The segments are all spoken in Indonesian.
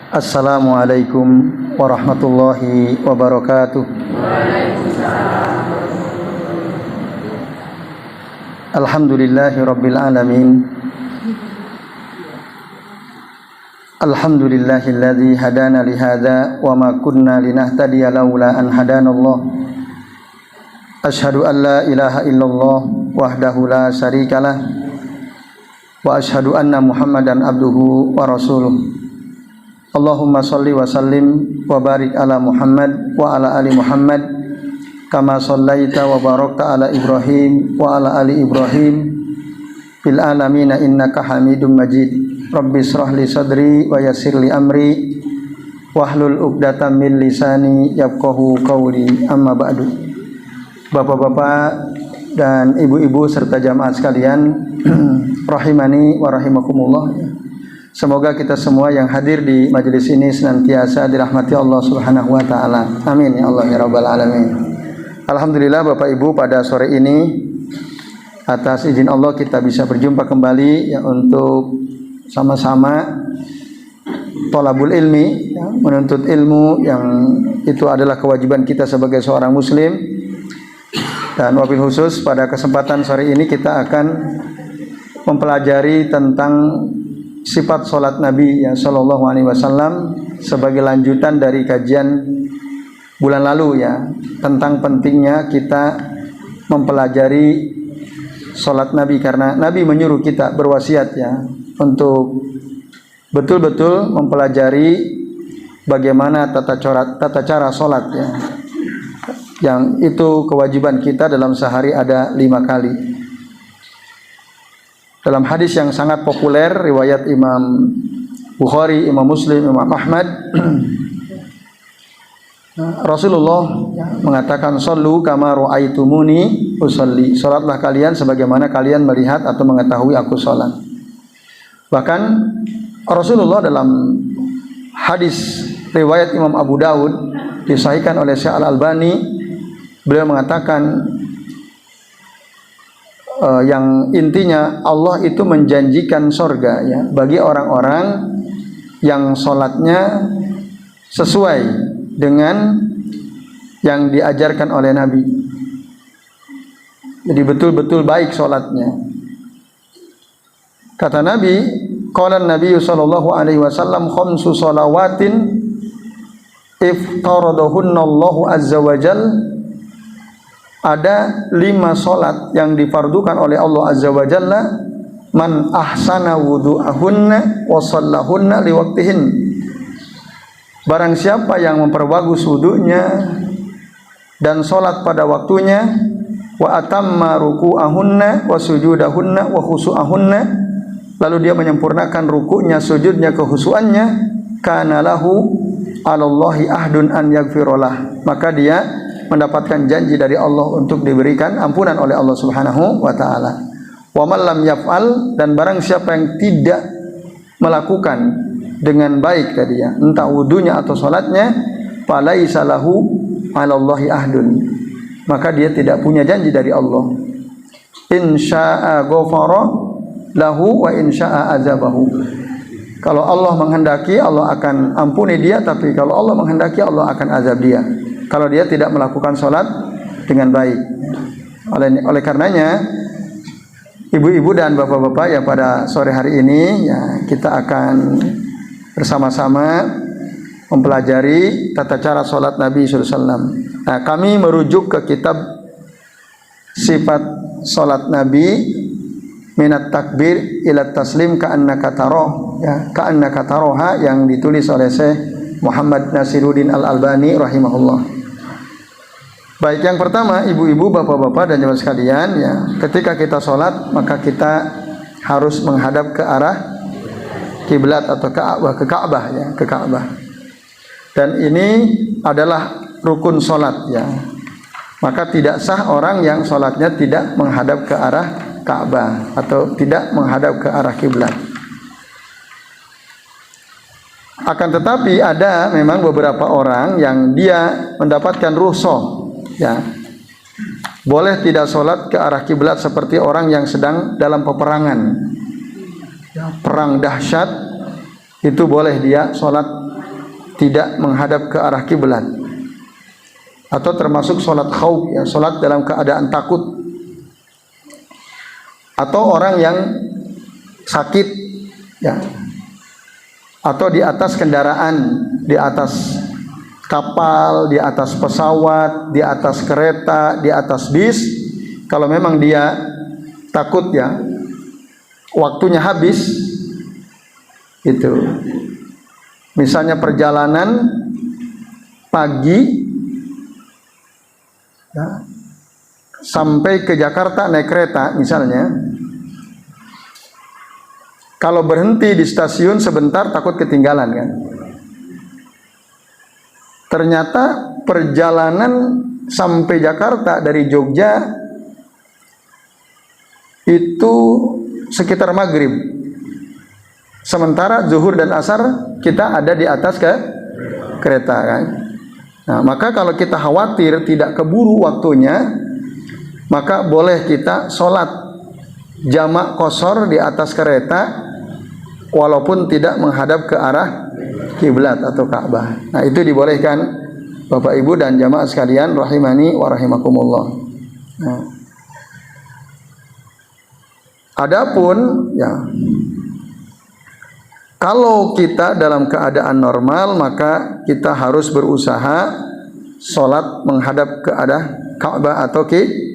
Assalamualaikum warahmatullahi wabarakatuh. Alhamdulillahi rabbil alamin. Alhamdulillahilladzi hadana li hadza wa ma kunna linahtadiya laula an hadanallah. Asyhadu an la ilaha illallah wahdahu la syarikalah wa asyhadu anna Muhammadan abduhu wa rasuluh. Allahumma shalli wa sallim wa barik ala Muhammad wa ala ali Muhammad kama shallaita wa barakta ala Ibrahim wa ala ali Ibrahim fil alamin innaka Hamidum Majid. Rabbi shrah li sadri wa yassir li amri wahlul 'uqdatam min lisani yafqahu qawli. Amma ba'du. Bapak-bapak dan ibu-ibu serta jamaah sekalian, rahimani wa rahimakumullah. Semoga kita semua yang hadir di majelis ini senantiasa dirahmati Allah Subhanahu wa taala. Amin ya Allah ya rabbal alamin. Alhamdulillah Bapak Ibu, pada sore ini atas izin Allah kita bisa berjumpa kembali ya, untuk sama-sama thalabul ilmi, ya, menuntut ilmu yang itu adalah kewajiban kita sebagai seorang muslim. Dan wabil khusus pada kesempatan sore ini kita akan mempelajari tentang sifat sholat Nabi ya Sallallahu Alaihi Wasallam sebagai lanjutan dari kajian bulan lalu ya, tentang pentingnya kita mempelajari sholat Nabi, karena Nabi menyuruh kita berwasiat ya untuk betul-betul mempelajari bagaimana tata cara sholat ya, yang itu kewajiban kita dalam sehari ada 5 kali. Dalam hadis yang sangat populer riwayat Imam Bukhari, Imam Muslim, Imam Ahmad, Rasulullah mengatakan, "Shallu kama ra'aitumuni usolli." Salatlah kalian sebagaimana kalian melihat atau mengetahui aku salat. Bahkan Rasulullah dalam hadis riwayat Imam Abu Daud disahihkan oleh Syekh Al-Albani, beliau mengatakan yang intinya Allah itu menjanjikan sorga ya bagi orang-orang yang sholatnya sesuai dengan yang diajarkan oleh Nabi. Jadi betul-betul baik sholatnya. Kata Nabi, qala Nabi sallallahu alaihi wasallam, khamsu shalawatin iftaradahunna Allahu azza wa jalla. Ada 5 sholat yang difardukan oleh Allah azza wa jalla, man ahsana wudu'ahunna wa shallahunna liwaktihin. Barang siapa yang memperbagus wudunya dan sholat pada waktunya, wa atamma ruku'ahunna wa sujudahunna wa khusu'ahunna, lalu dia menyempurnakan ruku'nya, sujudnya, kehusuannya, kana lahu 'alallahi ahdun an yaghfirullah, maka dia mendapatkan janji dari Allah untuk diberikan ampunan oleh Allah Subhanahu wa taala. Wa man lam yaf'al, dan barang siapa yang tidak melakukan dengan baik tadi ya, entah wudunya atau salatnya, falaisa lahu 'alallahi ahdun, maka dia tidak punya janji dari Allah. In syaa'a ghafara lahu wa in syaa'a azabahu. Kalau Allah menghendaki, Allah akan ampuni dia, tapi kalau Allah menghendaki, Allah akan azab dia kalau dia tidak melakukan sholat dengan baik. Oleh karenanya, ibu-ibu dan bapak-bapak ya, pada sore hari ini ya, kita akan bersama-sama mempelajari tata cara sholat Nabi sallallahu alaihi wasallam. Nah, kami merujuk ke kitab sifat sholat Nabi, minat takbir ila taslim ka'annaka taroh ya, ka'annaka taroha, yang ditulis oleh Syekh Muhammad Nasiruddin Al-Albani rahimahullah. Baik, yang pertama, ibu-ibu, bapak-bapak dan jemaah sekalian ya, ketika kita sholat maka kita harus menghadap ke arah kiblat atau ke Ka'bah ya, ke Ka'bah. Dan ini adalah rukun sholat ya. Maka tidak sah orang yang sholatnya tidak menghadap ke arah Ka'bah atau tidak menghadap ke arah kiblat. Akan tetapi ada memang beberapa orang yang dia mendapatkan rukhsah ya, boleh tidak sholat ke arah kiblat, seperti orang yang sedang dalam peperangan ya, perang dahsyat, itu boleh dia sholat tidak menghadap ke arah kiblat, atau termasuk sholat khauf, ya, sholat dalam keadaan takut, atau orang yang sakit, ya, atau di atas kendaraan, di atas kapal, di atas pesawat, di atas kereta, di atas bis. Kalau memang dia takut, ya, waktunya habis, itu misalnya perjalanan pagi, ya, sampai ke Jakarta naik kereta misalnya, kalau berhenti di stasiun sebentar takut ketinggalan kan. Ternyata perjalanan sampai Jakarta dari Jogja itu sekitar maghrib, sementara zuhur dan asar kita ada di atas ke kereta kan. Nah, maka kalau kita khawatir tidak keburu waktunya, maka boleh kita sholat jamak qashar di atas kereta walaupun tidak menghadap ke arah kiblat atau Ka'bah. Nah, itu dibolehkan Bapak Ibu dan jamaah sekalian rahimani wa rahimakumullah. Nah, adapun, ya, kalau kita dalam keadaan normal, maka kita harus berusaha sholat menghadap ke arah Ka'bah atau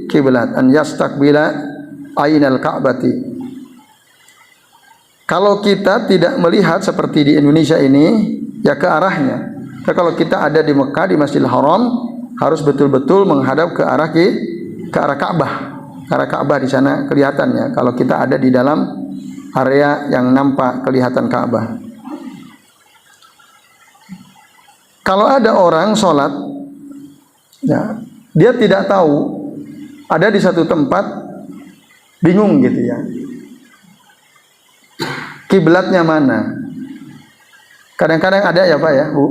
kiblat, an yastaqbila ainal Ka'bati. Kalau kita tidak melihat seperti di Indonesia ini, ya ke arahnya. Nah, kalau kita ada di Mekah di Masjidil Haram, harus betul-betul menghadap ke arah Ka'bah. Ke arah Ka'bah di sana kelihatannya. Kalau kita ada di dalam area yang nampak kelihatan Ka'bah. Kalau ada orang sholat, ya, dia tidak tahu, ada di satu tempat bingung gitu ya, kiblatnya mana. Kadang-kadang ada ya Pak ya Bu,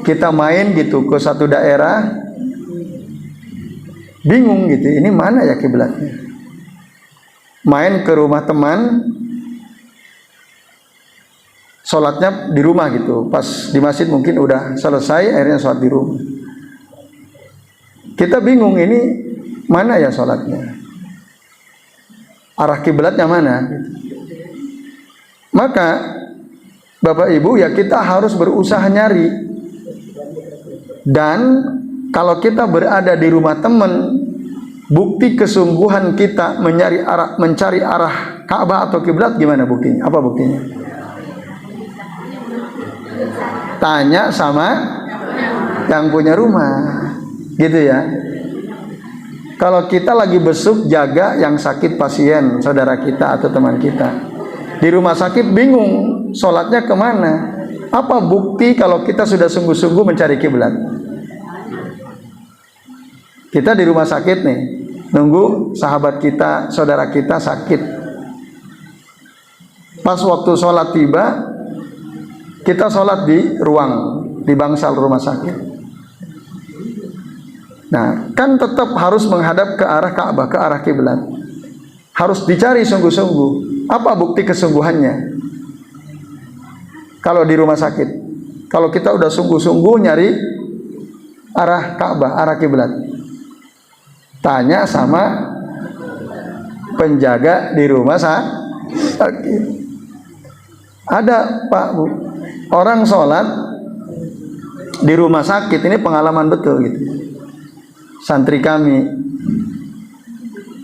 kita main gitu ke satu daerah, bingung gitu, ini mana ya kiblatnya. Main ke rumah teman, sholatnya di rumah gitu, pas di masjid mungkin udah selesai, akhirnya sholat di rumah. Kita bingung, ini mana ya sholatnya, arah kiblatnya mana gitu. Maka Bapak Ibu, ya, kita harus berusaha nyari. Dan kalau kita berada di rumah teman, bukti kesungguhan kita mencari arah Ka'bah atau kiblat gimana buktinya? Apa buktinya? Tanya sama yang punya rumah, gitu ya. Kalau kita lagi besuk jaga yang sakit pasien, saudara kita atau teman kita, di rumah sakit bingung sholatnya kemana, apa bukti kalau kita sudah sungguh-sungguh mencari kiblat? Kita di rumah sakit nih, nunggu sahabat kita, saudara kita sakit. Pas waktu sholat tiba, kita sholat di ruang, di bangsal rumah sakit. Nah, kan tetap harus menghadap ke arah Ka'bah, ke arah kiblat. Harus dicari sungguh-sungguh. Apa bukti kesungguhannya? Kalau di rumah sakit, kalau kita udah sungguh-sungguh nyari arah Ka'bah, arah kiblat, tanya sama penjaga di rumah sakit. Ada Pak Bu, orang sholat di rumah sakit, ini pengalaman betul gitu, santri kami.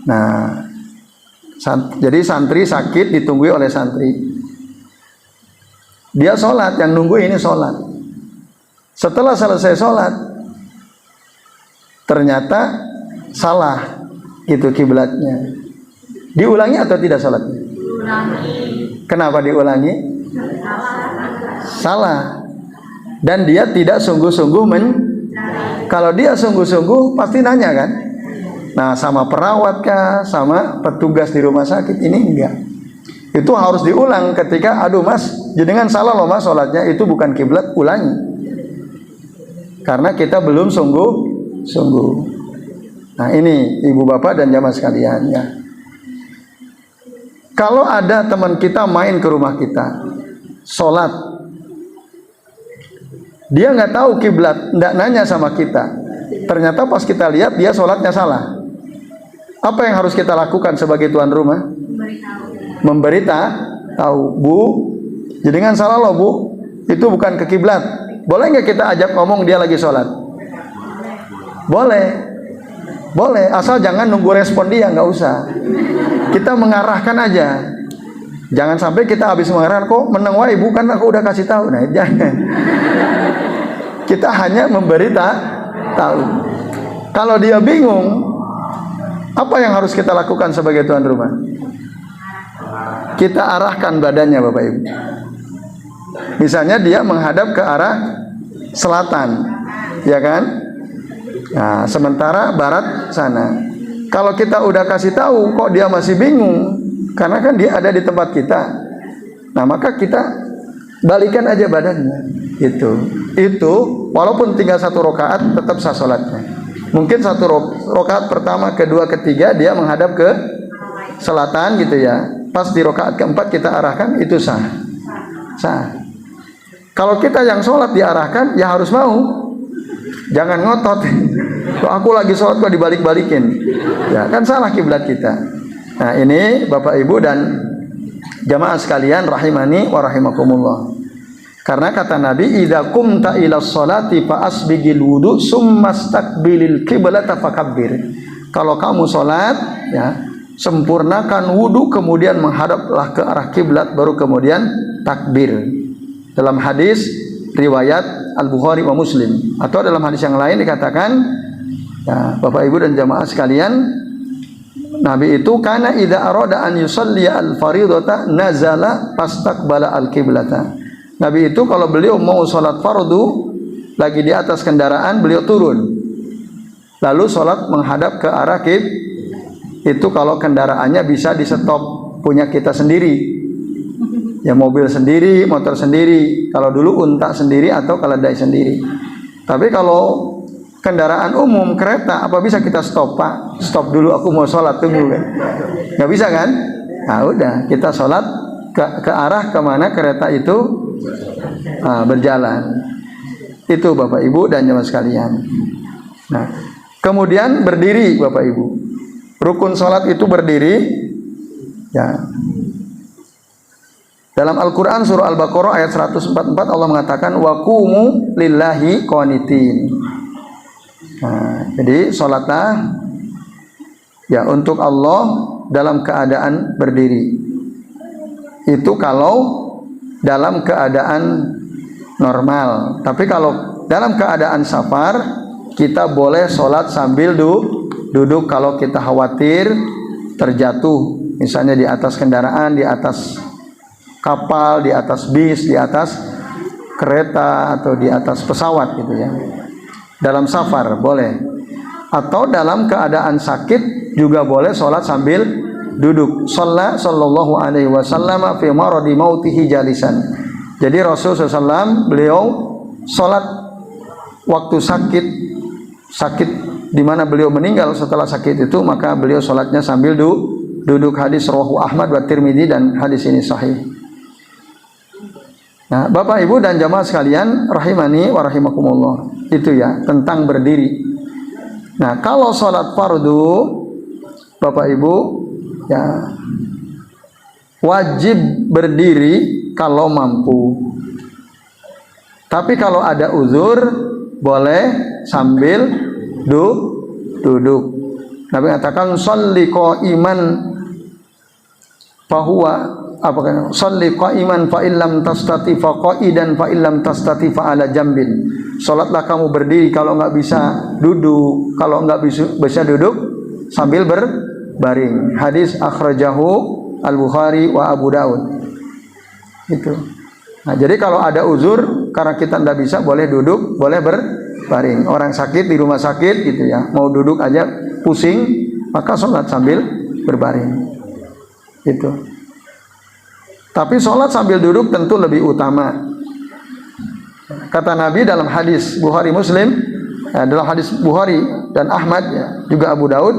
Nah, jadi santri sakit ditunggu oleh santri, dia sholat, yang nunggu ini sholat. Setelah selesai sholat, ternyata salah gitu kiblatnya. Diulangi atau tidak sholatnya? Diulangi. Kenapa diulangi? Salah. Dan dia tidak sungguh-sungguh kalau dia sungguh-sungguh pasti nanya kan? Nah, sama perawat kah, sama petugas di rumah sakit, ini enggak. Itu harus diulang ketika, aduh Mas, jenengan salah loh Mas sholatnya, itu bukan kiblat, ulangi. Karena kita belum sungguh-sungguh. Nah, ini Ibu Bapak dan jamaah sekalian ya. Kalau ada teman kita main ke rumah kita, sholat, Dia nggak tahu kiblat, nggak nanya sama kita. Ternyata pas kita lihat dia sholatnya salah. Apa yang harus kita lakukan sebagai tuan rumah? Memberitahu, Bu, jangan salah loh Bu, itu bukan ke kiblat. Boleh nggak kita ajak ngomong dia lagi sholat? Boleh, boleh, asal jangan nunggu respon dia, nggak usah. Kita mengarahkan aja. Jangan sampai kita habis mengarahkan, kok menang wae Bu, kan aku udah kasih tahu. Nah, jangan. Kita hanya memberitahu. Kalau dia bingung, apa yang harus kita lakukan sebagai tuan rumah? Kita arahkan badannya, Bapak Ibu. Misalnya dia menghadap ke arah selatan, ya kan? Nah, sementara barat sana. Kalau kita udah kasih tahu, kok dia masih bingung, karena kan dia ada di tempat kita. Nah, maka kita balikan aja badannya. Itu walaupun tinggal 1 rakaat tetap sah sholatnya. Mungkin 1 rakaat pertama, kedua, ketiga dia menghadap ke selatan gitu ya. Pas di rakaat keempat kita arahkan, itu sah. Kalau kita yang sholat diarahkan, ya harus mau. Jangan ngotot. Kok aku lagi sholat kok dibalik-balikin? Ya kan salah kiblat kita. Nah, ini Bapak Ibu dan jamaah sekalian rahimani wa rahimakumullah. Karena kata Nabi, idza qumta ila sholati fa asbigil wudu summa staqbilil qiblata fakabbir. Kalau kamu sholat, ya, sempurnakan wudu kemudian menghadaplah ke arah kiblat baru kemudian takbir. Dalam hadis riwayat Al-Bukhari wa Muslim, atau dalam hadis yang lain dikatakan, ya, Bapak Ibu dan jamaah sekalian, Nabi itu kana idza arada an yusalli al-fardhata nazala fastaqbala al-qiblata. Nabi itu kalau beliau mau sholat fardu lagi di atas kendaraan, beliau turun lalu sholat menghadap ke arah kiblat. Itu kalau kendaraannya bisa di stop, punya kita sendiri, ya, mobil sendiri, motor sendiri. Kalau dulu unta sendiri atau keledai sendiri. Tapi kalau kendaraan umum, kereta, apa bisa kita stop, Pak? Stop dulu, aku mau sholat, tunggu kan? Nggak bisa kan? Nah udah, kita sholat ke arah kemana kereta itu berjalan. Itu Bapak Ibu dan jemaah sekalian. Nah, kemudian berdiri Bapak Ibu. Rukun sholat itu berdiri, ya. Dalam Al-Quran surah Al-Baqarah ayat 144 Allah mengatakan wa qumu lillahi qanitin. Nah, jadi sholatlah ya untuk Allah dalam keadaan berdiri. Itu kalau dalam keadaan normal. Tapi kalau dalam keadaan safar, kita boleh sholat sambil duduk kalau kita khawatir terjatuh. Misalnya di atas kendaraan, di atas kapal, di atas bis, di atas kereta, atau di atas pesawat gitu ya. Dalam safar boleh. Atau dalam keadaan sakit juga boleh sholat sambil duduk. Sallallahu alaihi wasallam fi maradi mautihi jalisan. Jadi Rasul SAW beliau sholat waktu sakit di mana beliau meninggal setelah sakit itu, maka beliau sholatnya sambil duduk. Hadis rawahu Ahmad wa Tirmidzi, dan hadis ini sahih. Nah, Bapak Ibu dan jamaah sekalian rahimani wa rahimakumullah, itu ya tentang berdiri. Nah, kalau sholat fardu Bapak Ibu ya wajib berdiri kalau mampu. Tapi kalau ada uzur boleh sambil duduk. Nabi katakan sholli qa'iman fahuwa apa kan? Sholli qa'iman fa illam tastati fa qa'idan fa illam tastati fa ala jambin. Salatlah kamu berdiri kalau enggak bisa duduk, kalau enggak bisa duduk sambil berbaring. Hadis akhrajahu Al-Bukhari wa Abu Daud. Itu. Nah, jadi kalau ada uzur karena kita tidak bisa, boleh duduk, boleh berbaring. Orang sakit di rumah sakit gitu ya, mau duduk aja pusing, maka sholat sambil berbaring. Itu. Tapi sholat sambil duduk tentu lebih utama. Kata Nabi dalam hadis Bukhari Muslim, dalam hadis Bukhari dan Ahmad ya, juga Abu Daud,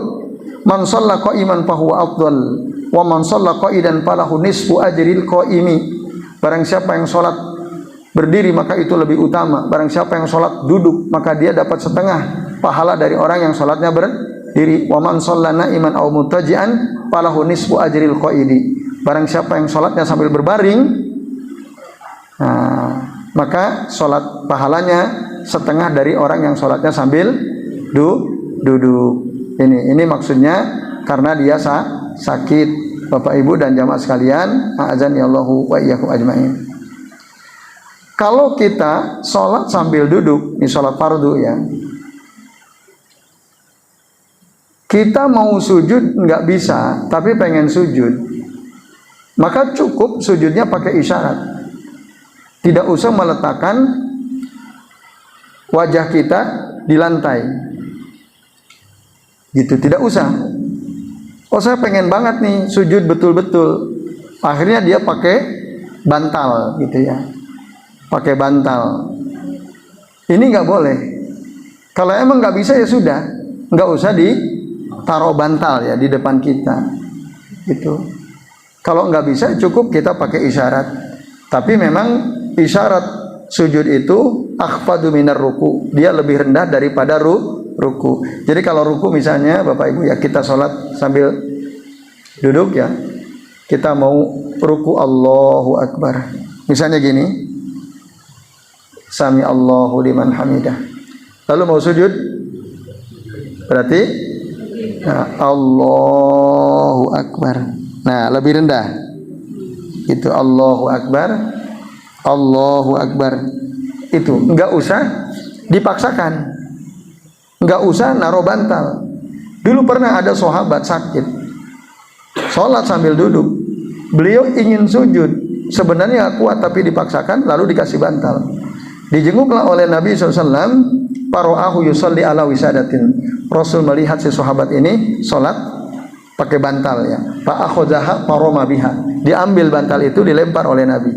man shalla qa'iman fahuwa afdal wa man shalla qa'idan falahu nisfu ajril qa'imi. Barang siapa yang sholat berdiri maka itu lebih utama. Barang siapa yang sholat duduk maka dia dapat setengah pahala dari orang yang sholatnya berdiri. Wa man shallana iman aw mutajian falahu nisfu ajril qaidi. Barang siapa yang sholatnya sambil berbaring, maka sholat pahalanya setengah dari orang yang sholatnya sambil duduk. Ini maksudnya karena dia sakit. Bapak Ibu dan jamaah sekalian, a'azani Allahu wa iyyakum ajmain. Kalau kita sholat sambil duduk, ini sholat fardu ya, kita mau sujud nggak bisa, tapi pengen sujud, maka cukup sujudnya pakai isyarat. Tidak usah meletakkan wajah kita di lantai, gitu, tidak usah. Oh saya pengen banget nih sujud betul-betul, akhirnya dia pakai bantal gitu ya, pakai bantal. Ini nggak boleh. Kalau emang nggak bisa ya sudah, nggak usah ditaruh bantal ya di depan kita, gitu. Kalau nggak bisa cukup kita pakai isyarat. Tapi memang isyarat sujud itu akhfadu minar ruku, dia lebih rendah daripada ruku. Jadi kalau ruku misalnya Bapak Ibu ya, kita sholat sambil duduk ya, kita mau ruku Allahu Akbar, misalnya gini, Sami Allahu liman hamidah, lalu mau sujud berarti Allahu Akbar, nah lebih rendah itu Allahu Akbar, Allahu Akbar. Itu enggak usah dipaksakan, nggak usah naruh bantal. Dulu pernah ada sahabat sakit, sholat sambil duduk. Beliau ingin sujud, sebenarnya nggak kuat tapi dipaksakan, lalu dikasih bantal. Dijenguklah oleh Nabi SAW. Paro'ahu yusalli ala wisadatin. Rasul melihat si sahabat ini sholat pakai bantal ya. Fa'akhozaha paroma biha. Diambil bantal itu, dilempar oleh Nabi.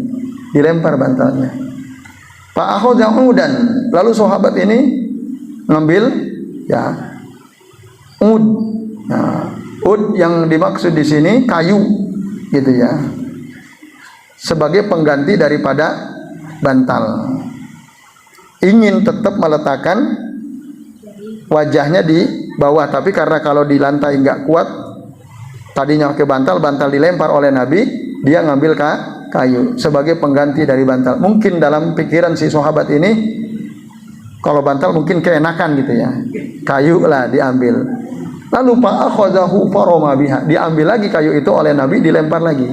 Dilempar bantalnya. Fa'akhozahu dan lalu sahabat ini ngambil ya ud. Nah, ud yang dimaksud di sini kayu gitu ya, sebagai pengganti daripada bantal. Ingin tetap meletakkan wajahnya di bawah, tapi karena kalau di lantai nggak kuat, tadinya pakai bantal, bantal dilempar oleh Nabi, dia ngambil kayu sebagai pengganti dari bantal. Mungkin dalam pikiran si sahabat ini, kalau bantal mungkin keenakan gitu ya, kayu lah diambil. Lalu fa'akhozahu faroma biha, diambil lagi kayu itu oleh Nabi, dilempar lagi.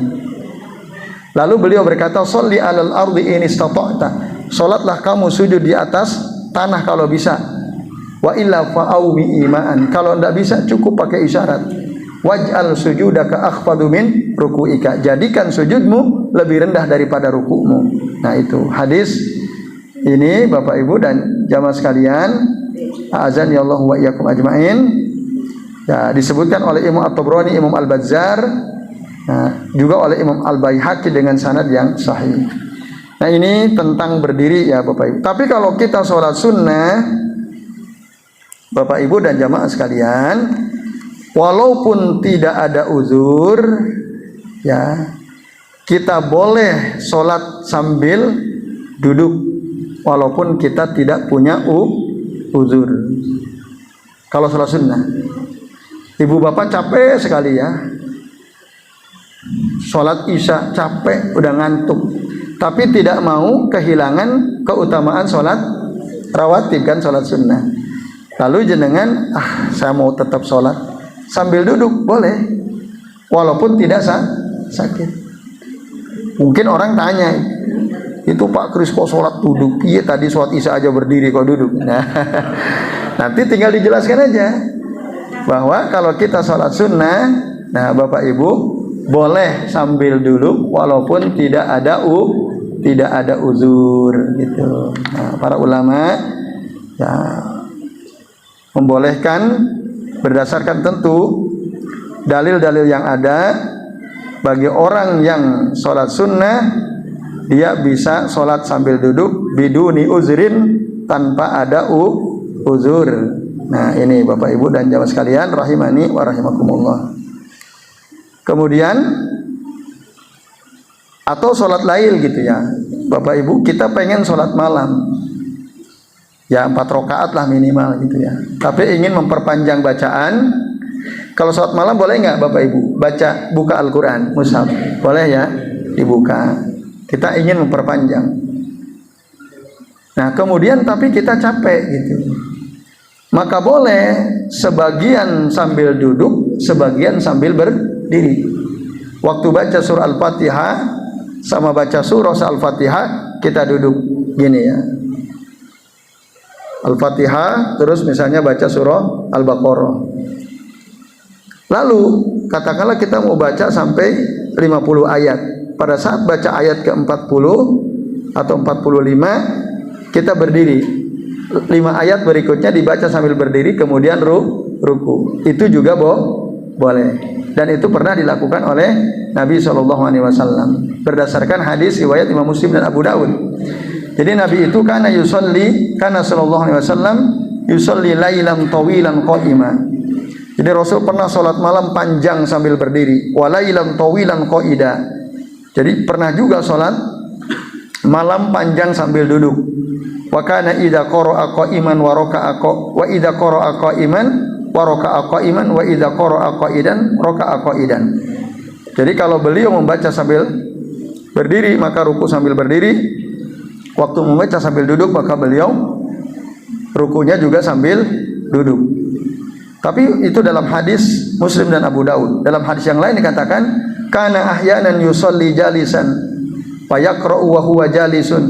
Lalu beliau berkata, sholli alal ardi in istata'ta, sholatlah kamu sujud di atas tanah kalau bisa. Wa illa fa'aumi imaan, kalau tidak bisa cukup pakai isyarat. Waj'al sujudaka akhfadu min ruku'ika, jadikan sujudmu lebih rendah daripada ruku'mu. Nah itu hadis ini Bapak Ibu dan jamaah sekalian, azan ya Allah wa iyyakum ajmain. Ya, disebutkan oleh Imam At-Tabrani, Imam Al-Bazzar, juga oleh Imam Al-Baihaqi dengan sanad yang sahih. Nah ini tentang berdiri ya Bapak Ibu. Tapi kalau kita sholat sunnah Bapak Ibu dan jamaah sekalian, walaupun tidak ada uzur ya, kita boleh sholat sambil duduk walaupun kita tidak punya uzur. Kalau sholat sunnah, ibu bapak capek sekali ya, sholat isya capek, udah ngantuk, tapi tidak mau kehilangan keutamaan sholat rawatib kan, sholat sunnah. Lalu jenengan, saya mau tetap sholat sambil duduk, boleh, walaupun tidak sakit. Mungkin orang tanya, itu Pak Kris kok sholat duduk? Iya tadi sholat isya aja berdiri kok duduk. Nah, nanti tinggal dijelaskan aja bahwa kalau kita sholat sunnah, nah Bapak Ibu boleh sambil duduk walaupun tidak ada uzur gitu. Nah, para ulama ya membolehkan berdasarkan tentu dalil-dalil yang ada. Bagi orang yang sholat sunnah, dia bisa sholat sambil duduk biduni uzrin, tanpa ada uzur. Nah ini Bapak Ibu dan jamaah sekalian rahimani wa rahimakumullah. Kemudian atau sholat lail gitu ya, Bapak Ibu, kita pengen sholat malam, ya 4 rakaat lah minimal gitu ya. Tapi ingin memperpanjang bacaan. Kalau sholat malam boleh nggak Bapak Ibu buka Al-Quran, mushaf, boleh ya, dibuka. Kita ingin memperpanjang. Nah kemudian tapi kita capek gitu, maka boleh sebagian sambil duduk, sebagian sambil berdiri. Waktu baca surah Al-Fatihah sama baca surah Al-Fatihah, kita duduk gini ya, Al-Fatihah, terus misalnya baca surah Al-Baqarah. Lalu katakanlah kita mau baca sampai 50 ayat. Pada saat baca ayat ke-40 atau 45, kita berdiri. 5 ayat berikutnya dibaca sambil berdiri, kemudian ruku. Itu juga boleh. Dan itu pernah dilakukan oleh Nabi SAW berdasarkan hadis riwayat Imam Muslim dan Abu Dawud. Jadi Nabi itu kana sallallahu alaihi wasallam yusolli lailan tawilan qa'ima. Jadi Rasul pernah sholat malam panjang sambil berdiri, walailan tawilan qa'ida. Jadi pernah juga sholat malam panjang sambil duduk. Wa kana idza qara'a qa'iman wa raka'a wa idza qara'a qa'iman wa raka'a qa'iman wa idza qara'a qa'idan raka'a qa'idan. Jadi kalau beliau membaca sambil berdiri, maka ruku sambil berdiri. Waktu membaca sambil duduk, maka beliau rukunya juga sambil duduk. Tapi itu dalam hadis Muslim dan Abu Daud. Dalam hadis yang lain dikatakan, kana ahyanan yusolli jalisan wa yaqra'u wa huwa jalisun.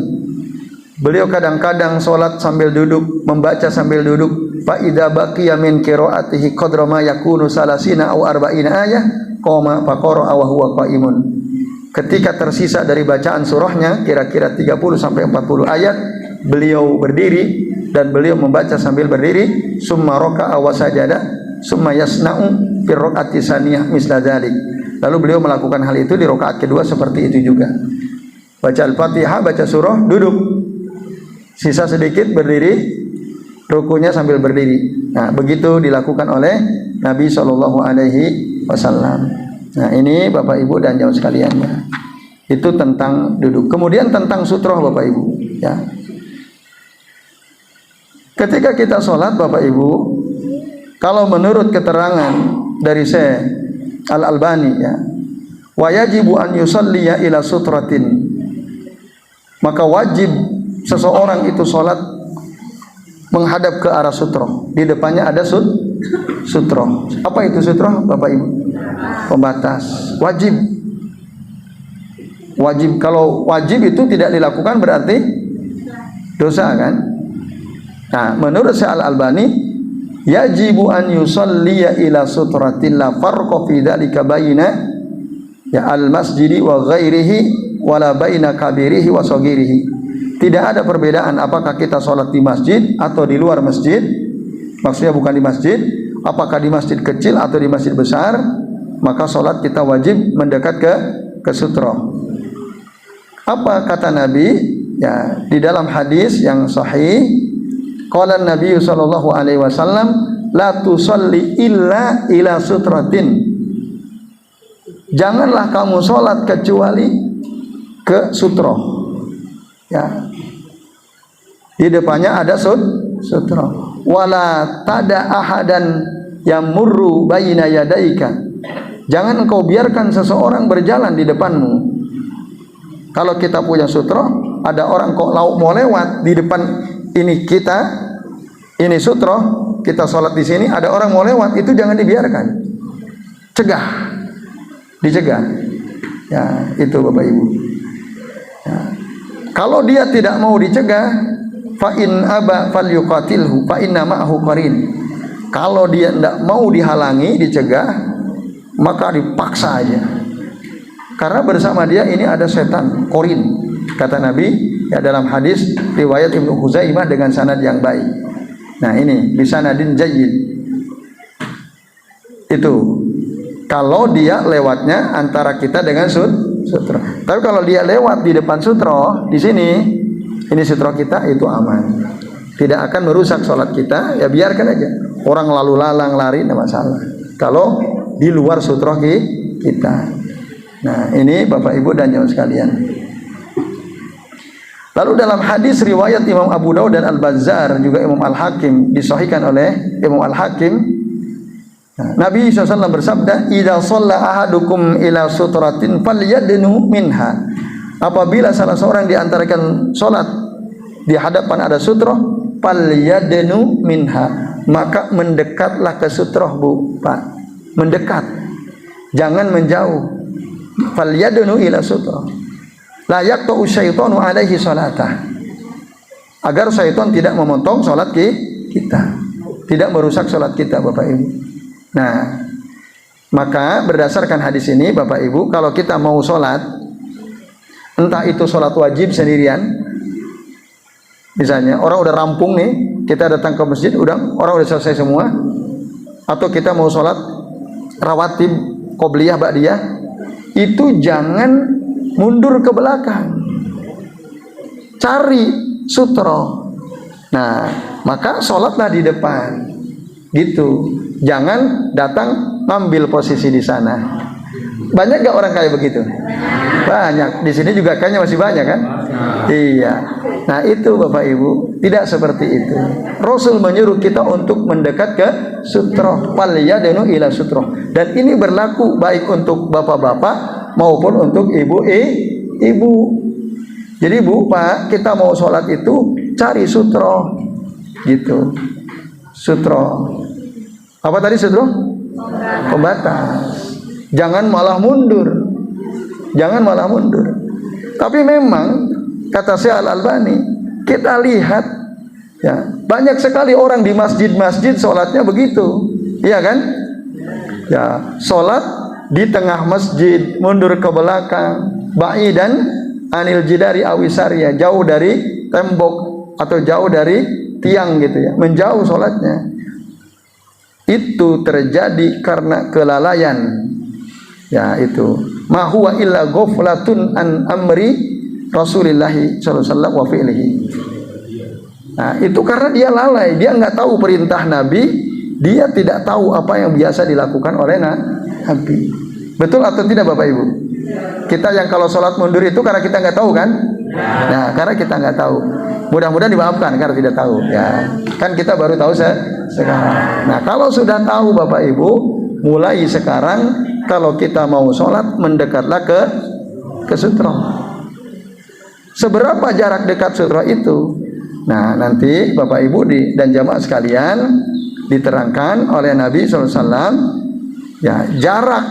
Beliau kadang-kadang sholat sambil duduk, membaca sambil duduk. Fa idza baqiya min qiraatihi qadra ma yakunu salasina aw arba'ina ayah qama fa qara'a wa huwa qa'imun. Ketika tersisa dari bacaan surahnya kira-kira 30 sampai 40 ayat, beliau berdiri dan beliau membaca sambil berdiri. Summa raka'a wa sajada summa yasna'u fi rakaati tsaniyah misla dzalik. Lalu beliau melakukan hal itu di rakaat kedua seperti itu juga. Baca Al-Fatihah, baca surah, duduk. Sisa sedikit berdiri, rukunya sambil berdiri. Nah, begitu dilakukan oleh Nabi sallallahu alaihi wasallam. Nah, ini Bapak Ibu dan jamaah sekalian ya. Itu tentang duduk. Kemudian tentang sutroh Bapak Ibu ya. Ketika kita sholat Bapak Ibu, kalau menurut keterangan dari Syekh Al-Albani ya, wa yajibu an yusalliya ila sutratin, maka wajib seseorang itu sholat menghadap ke arah sutroh. Di depannya ada sutroh. Apa itu sutroh Bapak Ibu? Pembatas. Wajib. Kalau wajib itu tidak dilakukan berarti dosa kan? Nah, menurut Syekh Al-Albani, yajibu an yusalliya ila sutratin la farqa fi dzalika baina ya al-masjidi wa ghairihi wala baina kabirihi wa saghirihi. Tidak ada perbedaan apakah kita sholat di masjid atau di luar masjid. Maksudnya bukan di masjid, apakah di masjid kecil atau di masjid besar, maka sholat kita wajib mendekat ke sutroh. Apa kata Nabi? Ya, di dalam hadis yang sahih, qala Nabi sallallahu alaihi wasallam, la tusalli illa ila sutratin. Janganlah kamu sholat kecuali ke sutroh. Ya, di depannya ada sutroh. Wala tada ahadan yamurru baina yadaika. Jangan engkau biarkan seseorang berjalan di depanmu. Kalau kita punya sutroh, ada orang kok mau lewat di depan ini kita, ini sutroh, kita sholat di sini, ada orang mau lewat, itu jangan dibiarkan. Cegah, dicegah. Ya, itu Bapak Ibu. Ya. Kalau dia tidak mau dicegah, fa in aba falyuqatilhu fa inna ma'ahu qarin. Kalau dia tidak mau dihalangi, dicegah, maka dipaksa aja. Karena bersama dia ini ada setan, qarin. Kata Nabi ya dalam hadis riwayat Ibnu Huzaimah dengan sanad yang baik. Nah, ini bisanadin jayyid. Itu kalau dia lewatnya antara kita dengan sutroh. Tapi kalau dia lewat di depan sutroh, di sini, ini sutroh kita, itu aman. Tidak akan merusak sholat kita, ya biarkan aja. Orang lalu lalang lari, tidak masalah. Kalau di luar sutroh kita. Nah, ini Bapak Ibu dan jamaah sekalian. Lalu dalam hadis riwayat Imam Abu Dawud dan Al-Bazzar juga Imam Al-Hakim, disahihkan oleh Imam Al-Hakim, Nabi SAW bersabda, "Idza shalla ahadukum ila sutratin falyadnu minha." Apabila salah seorang di antara kalian salat di hadapan ada sutroh, falyadnu minha, maka mendekatlah ke sutroh, Bu, Pak. Mendekat. Jangan menjauh. Falyadnu ila sutroh. La yaqta'u syaitanu alaihi salatah. Agar syaitan tidak memotong salat kita. Tidak merusak salat kita, Bapak Ibu. Nah, maka berdasarkan hadis ini, Bapak Ibu, kalau kita mau salat, entah itu salat wajib sendirian, misalnya orang udah rampung nih, kita datang ke masjid, orang udah selesai semua, atau kita mau salat rawatib, qobliyah, ba'diyah, itu jangan mundur ke belakang, cari sutro. Nah, maka sholatlah di depan, gitu. Jangan datang ngambil posisi di sana. Banyak gak orang kayak begitu? Banyak. Di sini juga kayaknya masih banyak kan? Iya. Nah itu Bapak Ibu, tidak seperti itu. Rasul menyuruh kita untuk mendekat ke sutro, falyadnu ila sutro. Dan ini berlaku baik untuk bapak-bapak maupun untuk ibu. Jadi Bu, Pak, kita mau sholat itu cari sutro, gitu. Sutro. Apa tadi sutro? Pembatas. Jangan malah mundur. Jangan malah mundur. Tapi memang kata Syekh Al-Albani, kita lihat ya, banyak sekali orang di masjid-masjid sholatnya begitu. Iya kan? Ya, sholat di tengah masjid, mundur ke belakang, ba'idan anil jidari awisariya, jauh dari tembok atau jauh dari tiang gitu ya, menjauh sholatnya. Itu terjadi karena kelalaian. Ya itu. Ma huwa illa ghaflatun an amri Rasulillahi sallallahu alaihi wasallam wa fi'lihi. Nah, itu karena dia lalai, dia nggak tahu perintah Nabi, dia tidak tahu apa yang biasa dilakukan oleh Nabi. Betul atau tidak Bapak Ibu? Kita yang kalau sholat mundur itu karena kita nggak tahu kan? Nah, karena kita nggak tahu. Mudah-mudahan dimaafkan karena tidak tahu. Ya, kan kita baru tahu sekarang. Nah, kalau sudah tahu Bapak Ibu, mulai sekarang kalau kita mau sholat mendekatlah ke sutro. Seberapa jarak dekat sutro itu? Nah, nanti Bapak Ibu dan jamaah sekalian diterangkan oleh Nabi SAW. Ya, jarak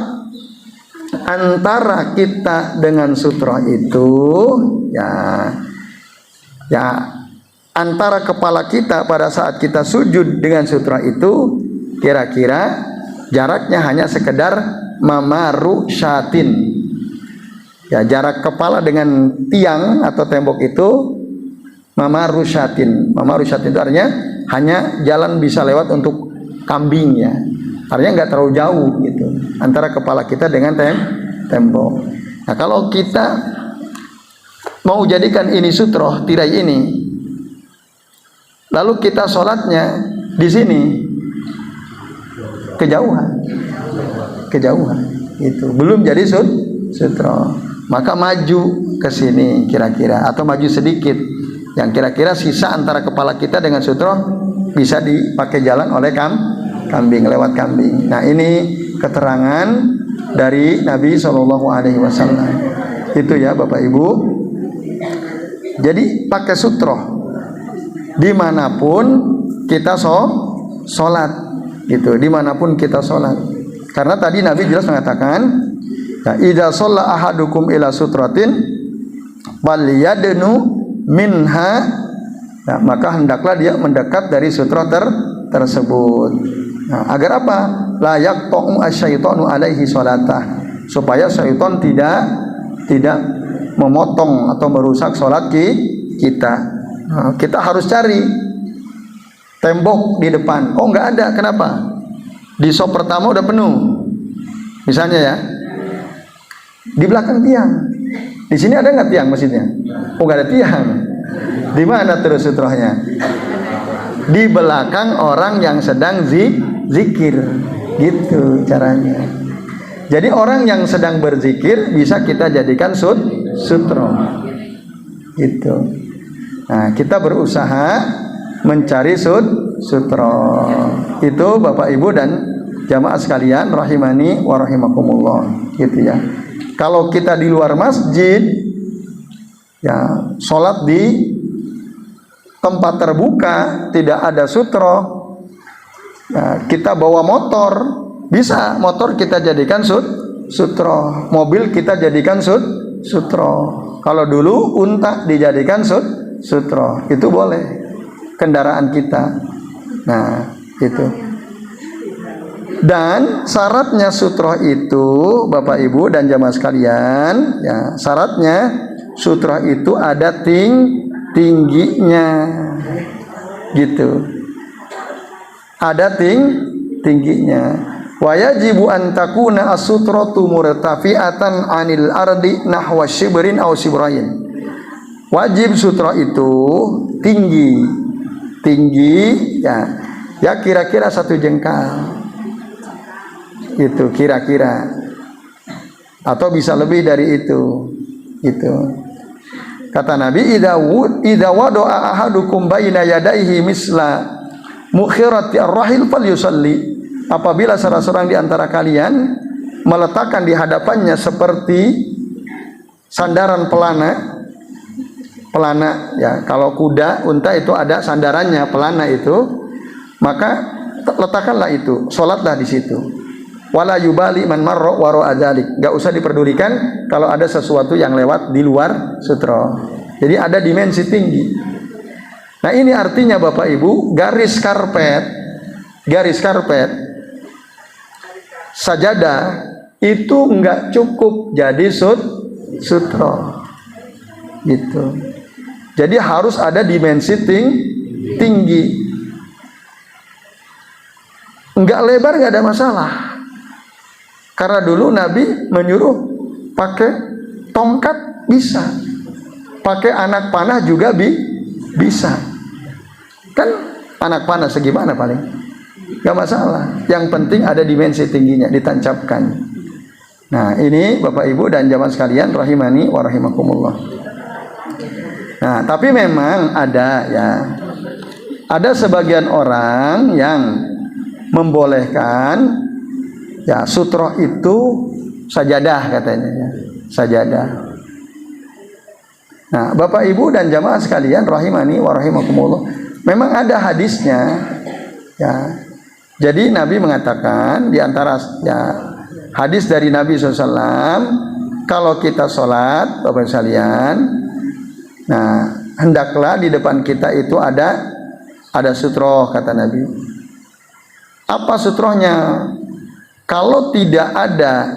antara kita dengan sutro itu ya antara kepala kita pada saat kita sujud dengan sutro itu kira-kira jaraknya hanya sekedar mamaru syatin. Ya, jarak kepala dengan tiang atau tembok itu mamaru syatin. Mamaru syatin itu artinya hanya jalan bisa lewat untuk kambing ya. Artinya nggak terlalu jauh gitu antara kepala kita dengan tembok. Nah, kalau kita mau jadikan ini sutroh, tirai ini, lalu kita sholatnya di sini, kejauhan, itu belum jadi sutroh. Maka maju ke sini kira-kira, atau maju sedikit, yang kira-kira sisa antara kepala kita dengan sutroh bisa dipakai jalan oleh kambing, lewat kambing. Nah, ini keterangan dari Nabi SAW. Itu ya Bapak Ibu. Jadi pakai sutroh dimanapun kita sholat, gitu. Dimanapun kita sholat. Karena tadi Nabi jelas mengatakan, ya, idza shalla ahadukum ila sutratin falyadnu minha. Nah, maka hendaklah dia mendekat dari sutroh tersebut. Nah, agar apa? La yaqta'u asyaitanu alaihi salatah, supaya syaitan tidak memotong atau merusak salat kita. Nah, kita harus cari tembok di depan. Oh, enggak ada. Kenapa? Di sop pertama udah penuh. Misalnya ya. Di belakang tiang. Di sini ada enggak tiang masjidnya? Oh, enggak ada tiang. Di mana terus sutrohnya? Di belakang orang yang sedang zikir, gitu caranya. Jadi orang yang sedang berzikir bisa kita jadikan sutro, gitu. Nah, kita berusaha mencari sutra. Itu Bapak Ibu dan jamaah sekalian rahimani wa rahimakumullah, gitu ya. Kalau kita di luar masjid, ya sholat di tempat terbuka, tidak ada sutra, ya, kita bawa motor, bisa motor kita jadikan sutra, mobil kita jadikan sutra. Kalau dulu unta dijadikan sutra, itu boleh kendaraan kita. Nah, itu. Dan syaratnya sutroh itu Bapak Ibu dan jamaah sekalian, ya, syaratnya sutroh itu ada tingginya, gitu. Ada tingginya. Wa yajibu an takuna as-sutratu murtafi'atan 'anil ardi nahwa shibrin aw shibrain. Wajib sutroh itu tinggi, ya kira-kira 1 jengkal. Itu kira-kira, atau bisa lebih dari itu. Kata Nabi, idza wada'a ahadukum baina yadayhi misla mukhirati ar-rahil falyusalli. Apabila salah seorang di antara kalian meletakkan di hadapannya seperti sandaran pelana, ya, kalau kuda, unta itu ada sandarannya, pelana itu, maka letakkanlah itu, sholatlah di situ. Wala yubali man marra wara adzalik. Enggak usah diperdulikan kalau ada sesuatu yang lewat di luar sutra. Jadi ada dimensi tinggi. Nah, ini artinya Bapak Ibu, garis karpet sajadah itu enggak cukup jadi sutra. Gitu. Jadi harus ada dimensi tinggi. Enggak lebar enggak ada masalah. Karena dulu Nabi menyuruh pakai tongkat bisa, pakai anak panah juga bisa. Kan anak panah segimana paling, gak masalah. Yang penting ada dimensi tingginya, ditancapkan. Nah, ini Bapak Ibu dan jamaah sekalian rahimani wa rahimakumullah. Nah, tapi memang ada sebagian orang yang membolehkan, ya, sutroh itu sajadah katanya, ya, sajadah. Nah, Bapak Ibu dan jamaah sekalian rahimani wa rahimakumullah, memang ada hadisnya, ya. Jadi Nabi mengatakan di antara, ya, hadis dari Nabi SAW, kalau kita sholat Bapak sekalian, nah, hendaklah di depan kita itu ada sutroh, kata Nabi. Apa sutrohnya? Kalau tidak ada,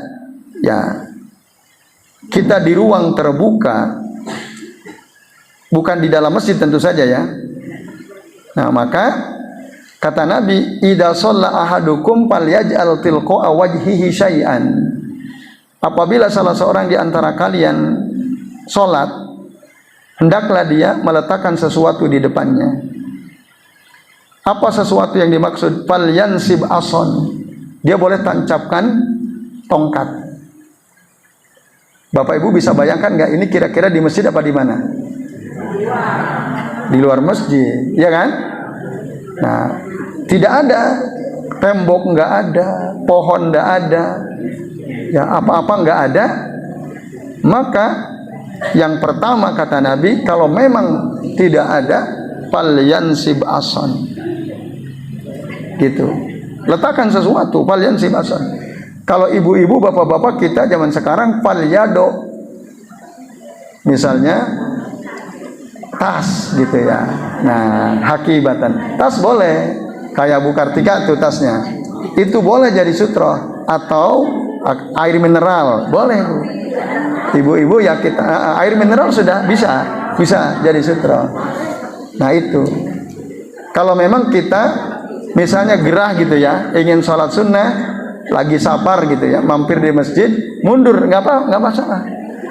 ya, kita di ruang terbuka, bukan di dalam masjid tentu saja, ya. Nah, maka kata Nabi, idza shalla ahadukum falyaj'al tilqa'a wajhihi syai'an. Apabila salah seorang di antara kalian sholat, hendaklah dia meletakkan sesuatu di depannya. Apa sesuatu yang dimaksud? Falyansib ason. Dia boleh tancapkan tongkat. Bapak Ibu bisa bayangkan nggak, ini kira-kira di masjid apa di mana? Di luar masjid, ya kan? Nah, tidak ada tembok, nggak ada pohon, nggak ada, ya, apa-apa nggak ada. Maka yang pertama kata Nabi, kalau memang tidak ada, falyansib ason, gitu. Letakkan sesuatu, falyansib ason. Kalau ibu-ibu, bapak-bapak kita zaman sekarang, falyado, misalnya tas, gitu ya. Nah, hakibatan, tas boleh, kayak Bu Kartika tuh tasnya, itu boleh jadi sutroh. Atau air mineral boleh, Bu. Ibu-ibu ya, kita air mineral sudah bisa jadi sutroh. Nah, itu kalau memang kita misalnya gerah gitu ya, ingin sholat sunnah, lagi safar gitu ya, mampir di masjid, mundur, nggak masalah,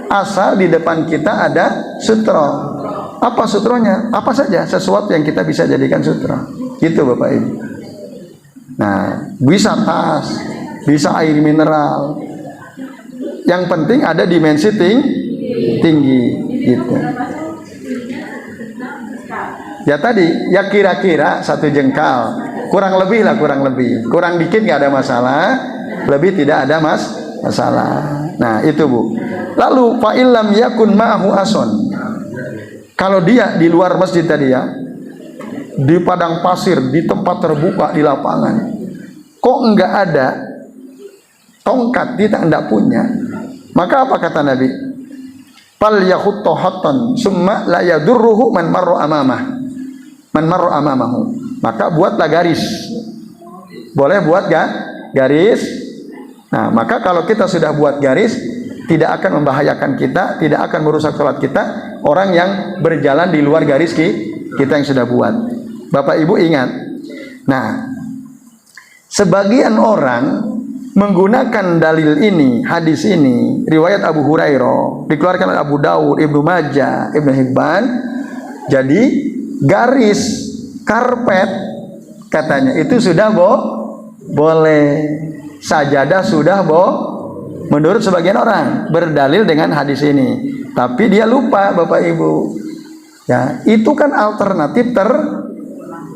asal di depan kita ada sutroh. Apa sutrohnya? Apa saja, sesuatu yang kita bisa jadikan sutroh, gitu Bapak Ibu. Nah, bisa tas, bisa air mineral, yang penting ada dimensi tinggi, gitu. Ya tadi, ya kira-kira 1 jengkal, kurang lebih lah, kurang dikit nggak ada masalah, lebih tidak ada masalah. Nah itu Bu. Lalu fa'ilam yakun ma'ahu ason. Kalau dia di luar masjid tadi ya, di padang pasir, di tempat terbuka, di lapangan, kok enggak ada tongkat, dia enggak punya, maka apa kata Nabi? Fal yakhuttu hattan summa la yadurruhu man marra amamahu. Maka buatlah garis. Boleh buat garis. Nah, maka kalau kita sudah buat garis, tidak akan membahayakan kita, tidak akan merusak sholat kita, orang yang berjalan di luar garis kita yang sudah buat. Bapak Ibu ingat. Nah, sebagian orang menggunakan dalil ini, hadis ini, riwayat Abu Hurairah, dikeluarkan oleh Abu Dawud, Ibnu Majah, Ibnu Hibban. Jadi garis karpet katanya itu sudah boleh, sajadah sudah menurut sebagian orang berdalil dengan hadis ini. Tapi dia lupa Bapak Ibu. Ya, itu kan alternatif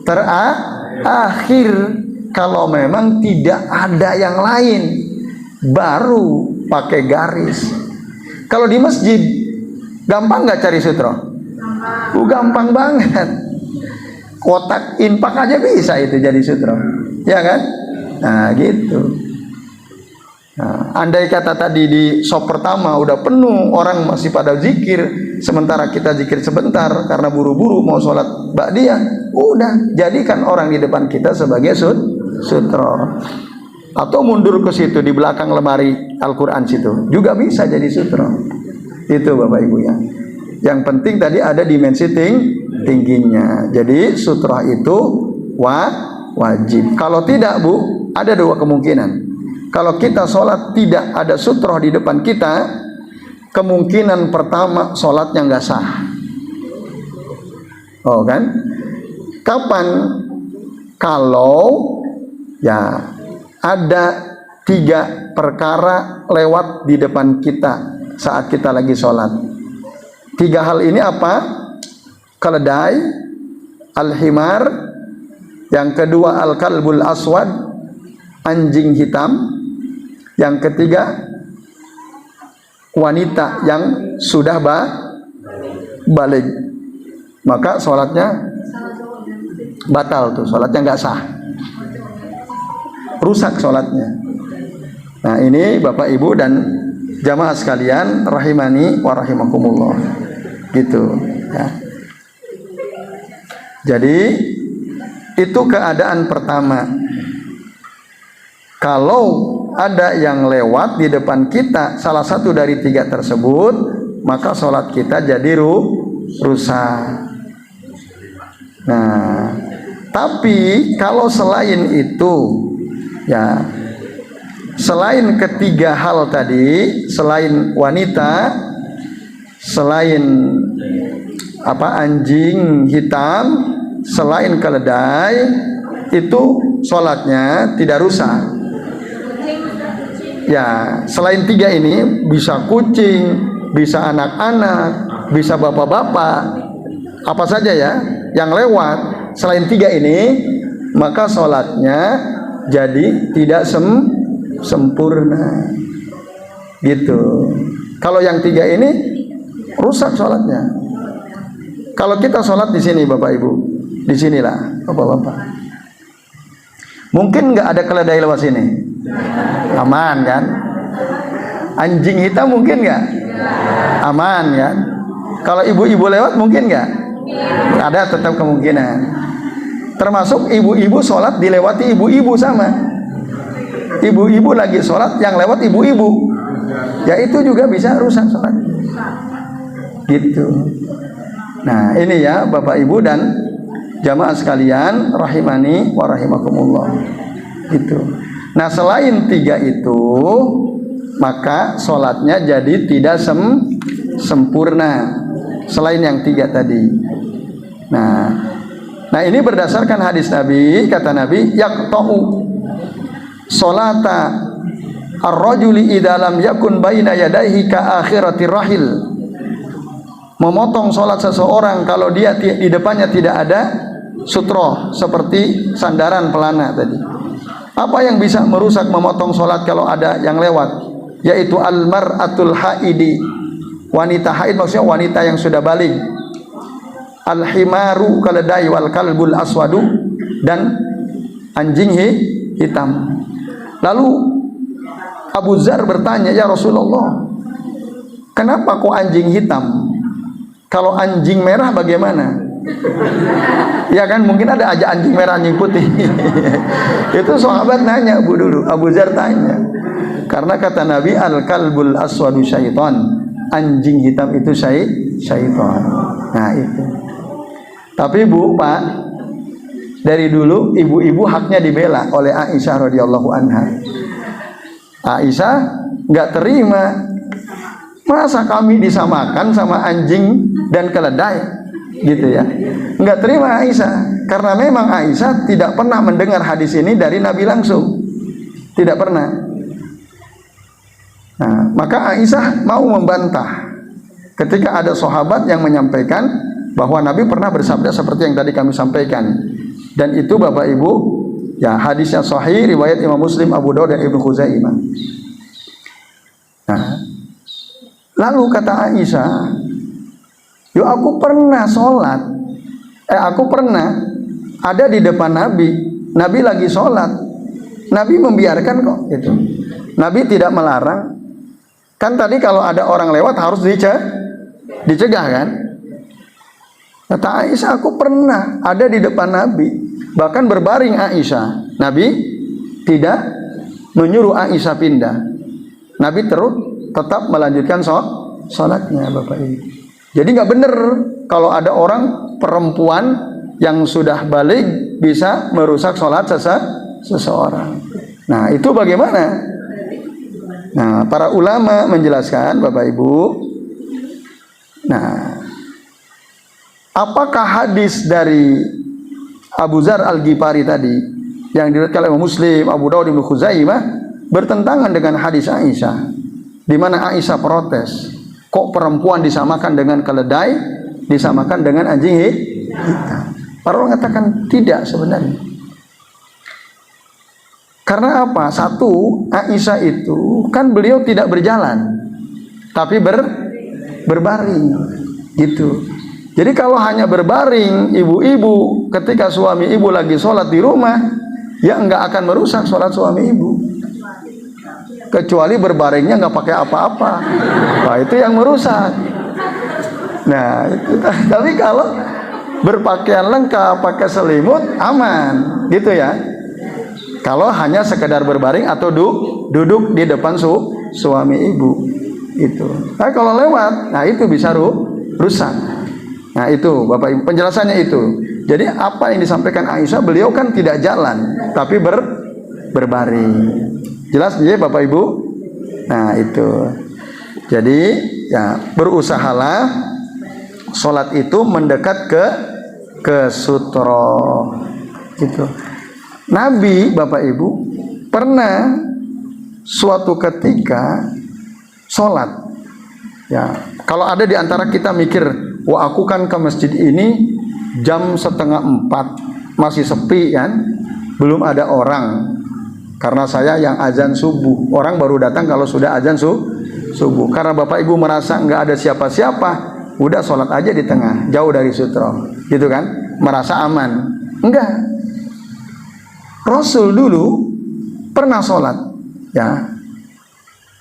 terakhir. Kalau memang tidak ada yang lain, baru pakai garis. Kalau di masjid, gampang nggak cari sutra? Gampang banget. Kotak infak aja bisa itu jadi sutra, ya kan? Nah gitu. Nah, andai kata tadi di shop pertama udah penuh, orang masih pada zikir, sementara kita zikir sebentar karena buru-buru mau sholat ba'diyah, udah jadikan orang di depan kita sebagai sutra. Atau mundur ke situ di belakang lemari Al-Quran situ juga bisa jadi sutra. Itu Bapak Ibu ya. Yang penting tadi ada dimensi tingginya. Jadi sutra itu wajib. Kalau tidak Bu, ada 2 kemungkinan. Kalau kita sholat tidak ada sutra di depan kita, kemungkinan pertama sholatnya nggak sah. Oh kan? Kapan? Kalau ya ada 3 perkara lewat di depan kita saat kita lagi sholat. 3 hal ini apa? Keledai, al-himar, yang kedua al-kalbul aswad, anjing hitam, yang ketiga wanita yang sudah balik. Maka sholatnya batal tuh, sholatnya nggak sah, rusak sholatnya. Nah ini Bapak Ibu dan jamaah sekalian rahimani wa rahimakumullah, gitu ya. Jadi itu keadaan pertama. Kalau ada yang lewat di depan kita, salah satu dari 3 tersebut, maka sholat kita jadi rusak. Nah, tapi kalau selain itu, ya, selain ketiga hal tadi, selain wanita, selain anjing hitam, selain keledai, itu sholatnya tidak rusak. Ya, selain 3 ini, bisa kucing, bisa anak-anak, bisa bapak-bapak, apa saja ya yang lewat selain 3 ini, maka sholatnya jadi tidak sempurna, gitu. Kalau yang 3 ini rusak sholatnya. Kalau kita sholat di sini Bapak Ibu, di sinilah Bapak-bapak, mungkin nggak ada keledai lewat sini, aman kan? Anjing hitam mungkin nggak? Aman kan? Kalau ibu-ibu lewat mungkin nggak? Ada tetap kemungkinan. Termasuk ibu-ibu sholat dilewati ibu-ibu sama. Ibu-ibu lagi sholat, yang lewat ibu-ibu, ya itu juga bisa rusak sholat, gitu. Nah ini ya Bapak Ibu dan jamaah sekalian rahimani wa rahimakumullah, gitu. Nah selain 3 itu, maka sholatnya jadi tidak sempurna, selain yang 3 tadi. Nah ini berdasarkan hadis Nabi, kata Nabi, yaqta'u sholata ar-rajuli idza lam yakun baina yadayhi ka akhiratir rahil memotong sholat seseorang kalau dia di depannya tidak ada sutroh seperti sandaran pelana tadi. Apa yang bisa merusak memotong sholat kalau ada yang lewat? Yaitu al-mar'atul haidi, wanita haid, maksudnya wanita yang sudah balik. Al-himaru kaledai wal kalbul aswadu, dan anjing hitam. Lalu Abu Dzar bertanya, ya Rasulullah, kenapa kok anjing hitam? Kalau anjing merah bagaimana? Ya kan, mungkin ada aja anjing merah, anjing putih. Itu sahabat nanya dulu, Abu Dzar tanya. Karena kata Nabi, al-kalbul aswadu syaitan, anjing hitam itu syaitan. Nah itu. Tapi Bu, Pak, dari dulu ibu-ibu haknya dibela oleh Aisyah radhiyallahu anha. Aisyah nggak terima, masa kami disamakan sama anjing dan keledai, gitu ya. Nggak terima Aisyah, karena memang Aisyah tidak pernah mendengar hadis ini dari Nabi langsung, tidak pernah. Nah, maka Aisyah mau membantah ketika ada sahabat yang menyampaikan bahwa Nabi pernah bersabda seperti yang tadi kami sampaikan. Dan itu Bapak Ibu, ya hadisnya sahih, riwayat Imam Muslim, Abu Dawud dan Ibnu Khuzaimah. Nah, lalu kata Aisyah, yo aku pernah sholat, aku pernah ada di depan Nabi, Nabi lagi sholat, Nabi membiarkan kok, gitu. Nabi tidak melarang. Kan tadi kalau ada orang lewat harus dicegah kan? Kata Aisyah, aku pernah ada di depan Nabi, bahkan berbaring Aisyah. Nabi tidak menyuruh Aisyah pindah. Nabi tetap melanjutkan sholatnya, Bapak Ibu. Jadi nggak benar kalau ada orang perempuan yang sudah balik bisa merusak sholat seseorang. Nah itu bagaimana? Nah para ulama menjelaskan, Bapak Ibu. Nah, apakah hadis dari Abu Dzar Al-Ghifari tadi yang diriwayatkan oleh Muslim, Abu Dawud, Ibnu Khuzaimah bertentangan dengan hadis Aisyah, di mana Aisyah protes, kok perempuan disamakan dengan keledai, disamakan dengan anjing hitam? Para orang mengatakan tidak sebenarnya. Karena apa? Satu, Aisyah itu kan beliau tidak berjalan, tapi berbaring, gitu. Jadi kalau hanya berbaring, ibu-ibu ketika suami ibu lagi sholat di rumah, ya enggak akan merusak sholat suami ibu. Kecuali berbaringnya enggak pakai apa-apa, nah itu yang merusak. Nah, itu. Tapi kalau berpakaian lengkap, pakai selimut, aman, gitu ya. Kalau hanya sekedar berbaring atau duduk di depan suami ibu, itu. Tapi kalau lewat, nah itu bisa rusak. Nah itu Bapak Ibu penjelasannya itu. Jadi apa yang disampaikan Aisyah, beliau kan tidak jalan tapi berbaring. Jelas ya Bapak Ibu? Nah itu. Jadi ya berusahalah sholat itu mendekat ke sutro. Gitu. Nabi Bapak Ibu pernah suatu ketika sholat. Ya, kalau ada di antara kita mikir, wah aku kan ke masjid ini jam 3:30 masih sepi kan, belum ada orang. Karena saya yang azan subuh, orang baru datang kalau sudah azan subuh. Karena Bapak Ibu merasa nggak ada siapa-siapa, udah sholat aja di tengah, jauh dari sutro, gitu kan? Merasa aman? Enggak. Rasul dulu pernah sholat, ya.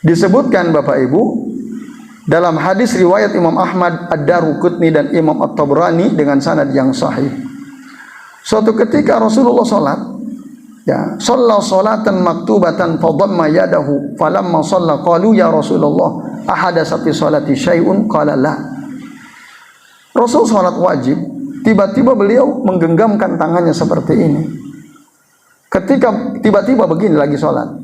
Disebutkan Bapak Ibu dalam hadis riwayat Imam Ahmad, Ad-Daruqutni dan Imam At-Tabrani dengan sanad yang sahih. Suatu ketika Rasulullah sholat, ya, shalla sholatan maktubatan fadamma yadahu falamma shalla qalu ya Rasulullah ahadasa fi sholati syai'un qala la. Rasul sholat wajib, tiba-tiba beliau menggenggamkan tangannya seperti ini. Ketika tiba-tiba begini lagi sholat.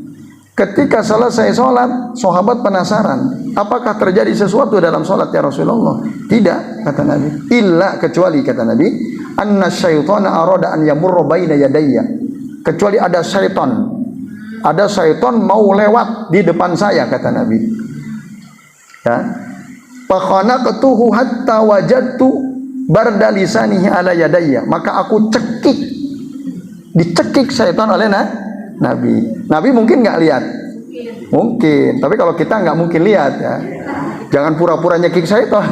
Ketika selesai sholat, sahabat penasaran, apakah terjadi sesuatu dalam sholat ya Rasulullah? Tidak, kata Nabi. Illa, kecuali kata Nabi, anna syaitana arada an yamurra baina yadayya. Kecuali ada syaitan mau lewat di depan saya, kata Nabi. Ya. Fakhanaqtuhu hatta wajadtu barda lisanihi ala yadayya. Maka aku dicekik syaitan oleh Nabi. Nabi mungkin nggak lihat? Mungkin. Tapi kalau kita nggak mungkin lihat ya. Jangan pura-pura nyekik syaitan.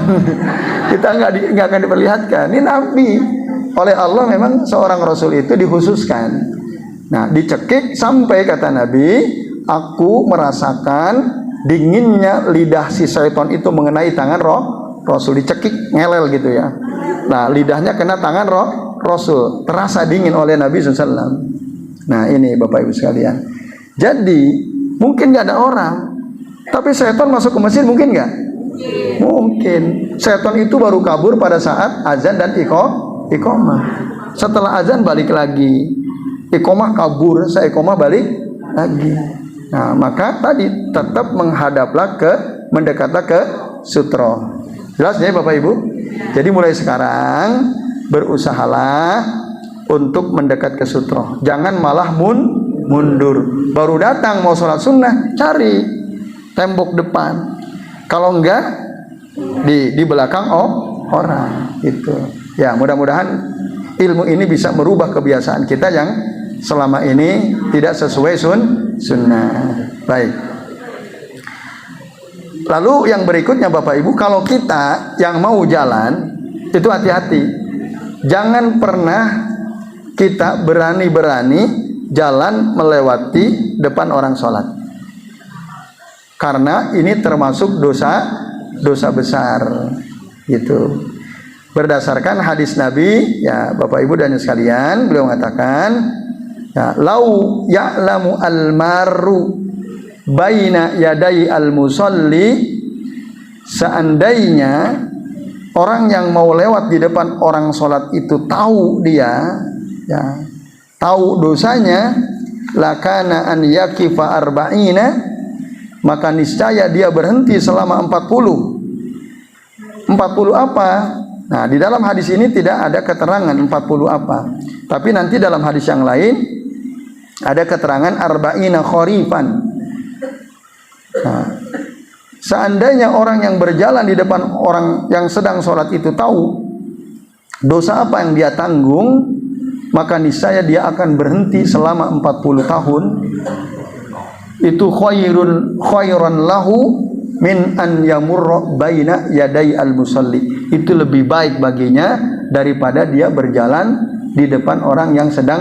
Kita nggak akan diperlihatkan. Ini Nabi. Oleh Allah memang seorang Rasul itu dikhususkan. Nah, dicekik sampai kata Nabi, aku merasakan dinginnya lidah si syaitan itu mengenai tangan Rasul. Dicekik ngelel gitu ya. Nah, lidahnya kena tangan Rasul, terasa dingin oleh Nabi SAW. Nah, ini Bapak Ibu sekalian. Jadi mungkin nggak ada orang, tapi syaitan masuk ke masjid mungkin nggak? Mungkin. Syaitan itu baru kabur pada saat azan dan iqamah. Setelah azan balik lagi, iqamah kabur, iqamah balik lagi. Nah, maka tadi tetap mendekatlah ke sutra. Jelas ya Bapak Ibu? Jadi mulai sekarang berusahalah untuk mendekat ke sutra. Jangan malah mundur. Baru datang mau sholat sunnah, cari tembok depan. Kalau enggak di belakang orang itu. Ya, mudah-mudahan ilmu ini bisa merubah kebiasaan kita yang selama ini tidak sesuai sunnah. Baik. Lalu yang berikutnya Bapak Ibu, kalau kita yang mau jalan itu hati-hati. Jangan pernah kita berani-berani jalan melewati depan orang sholat. Karena ini termasuk dosa besar. Gitu. Berdasarkan hadis Nabi, ya Bapak Ibu dan sekalian, beliau mengatakan, ya, lau ya'lamu al-maru baina yadai al-musalli, seandainya orang yang mau lewat di depan orang sholat itu tahu dia, ya, tahu dosanya, lakana an yakifa arba'ina, maka niscaya dia berhenti selama 40. 40 apa? Nah, di dalam hadis ini tidak ada keterangan 40 apa. Tapi nanti dalam hadis yang lain ada keterangan arba'ina kharifan. Nah, seandainya orang yang berjalan di depan orang yang sedang sholat itu tahu dosa apa yang dia tanggung, maka niscaya dia akan berhenti selama 40 tahun. Itu khairan lahu min an yamurra baina yadai al-musalli. Itu lebih baik baginya daripada dia berjalan di depan orang yang sedang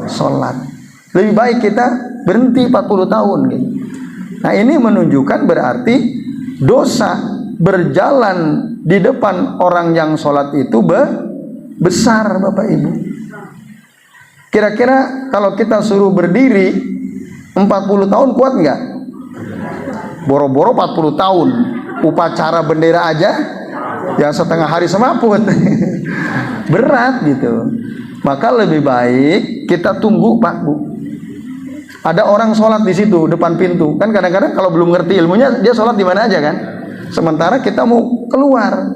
sholat. Lebih baik kita berhenti 40 tahun gitu. Nah, ini menunjukkan berarti dosa berjalan di depan orang yang sholat itu besar Bapak Ibu. Kira-kira kalau kita suruh berdiri 40 tahun kuat nggak? Boro-boro 40 tahun upacara bendera aja yang setengah hari semaput. Berat gitu. Maka lebih baik kita tunggu Pak Bu. Ada orang sholat di situ depan pintu. Kan kadang-kadang kalau belum ngerti ilmunya dia sholat di mana aja kan. Sementara kita mau keluar.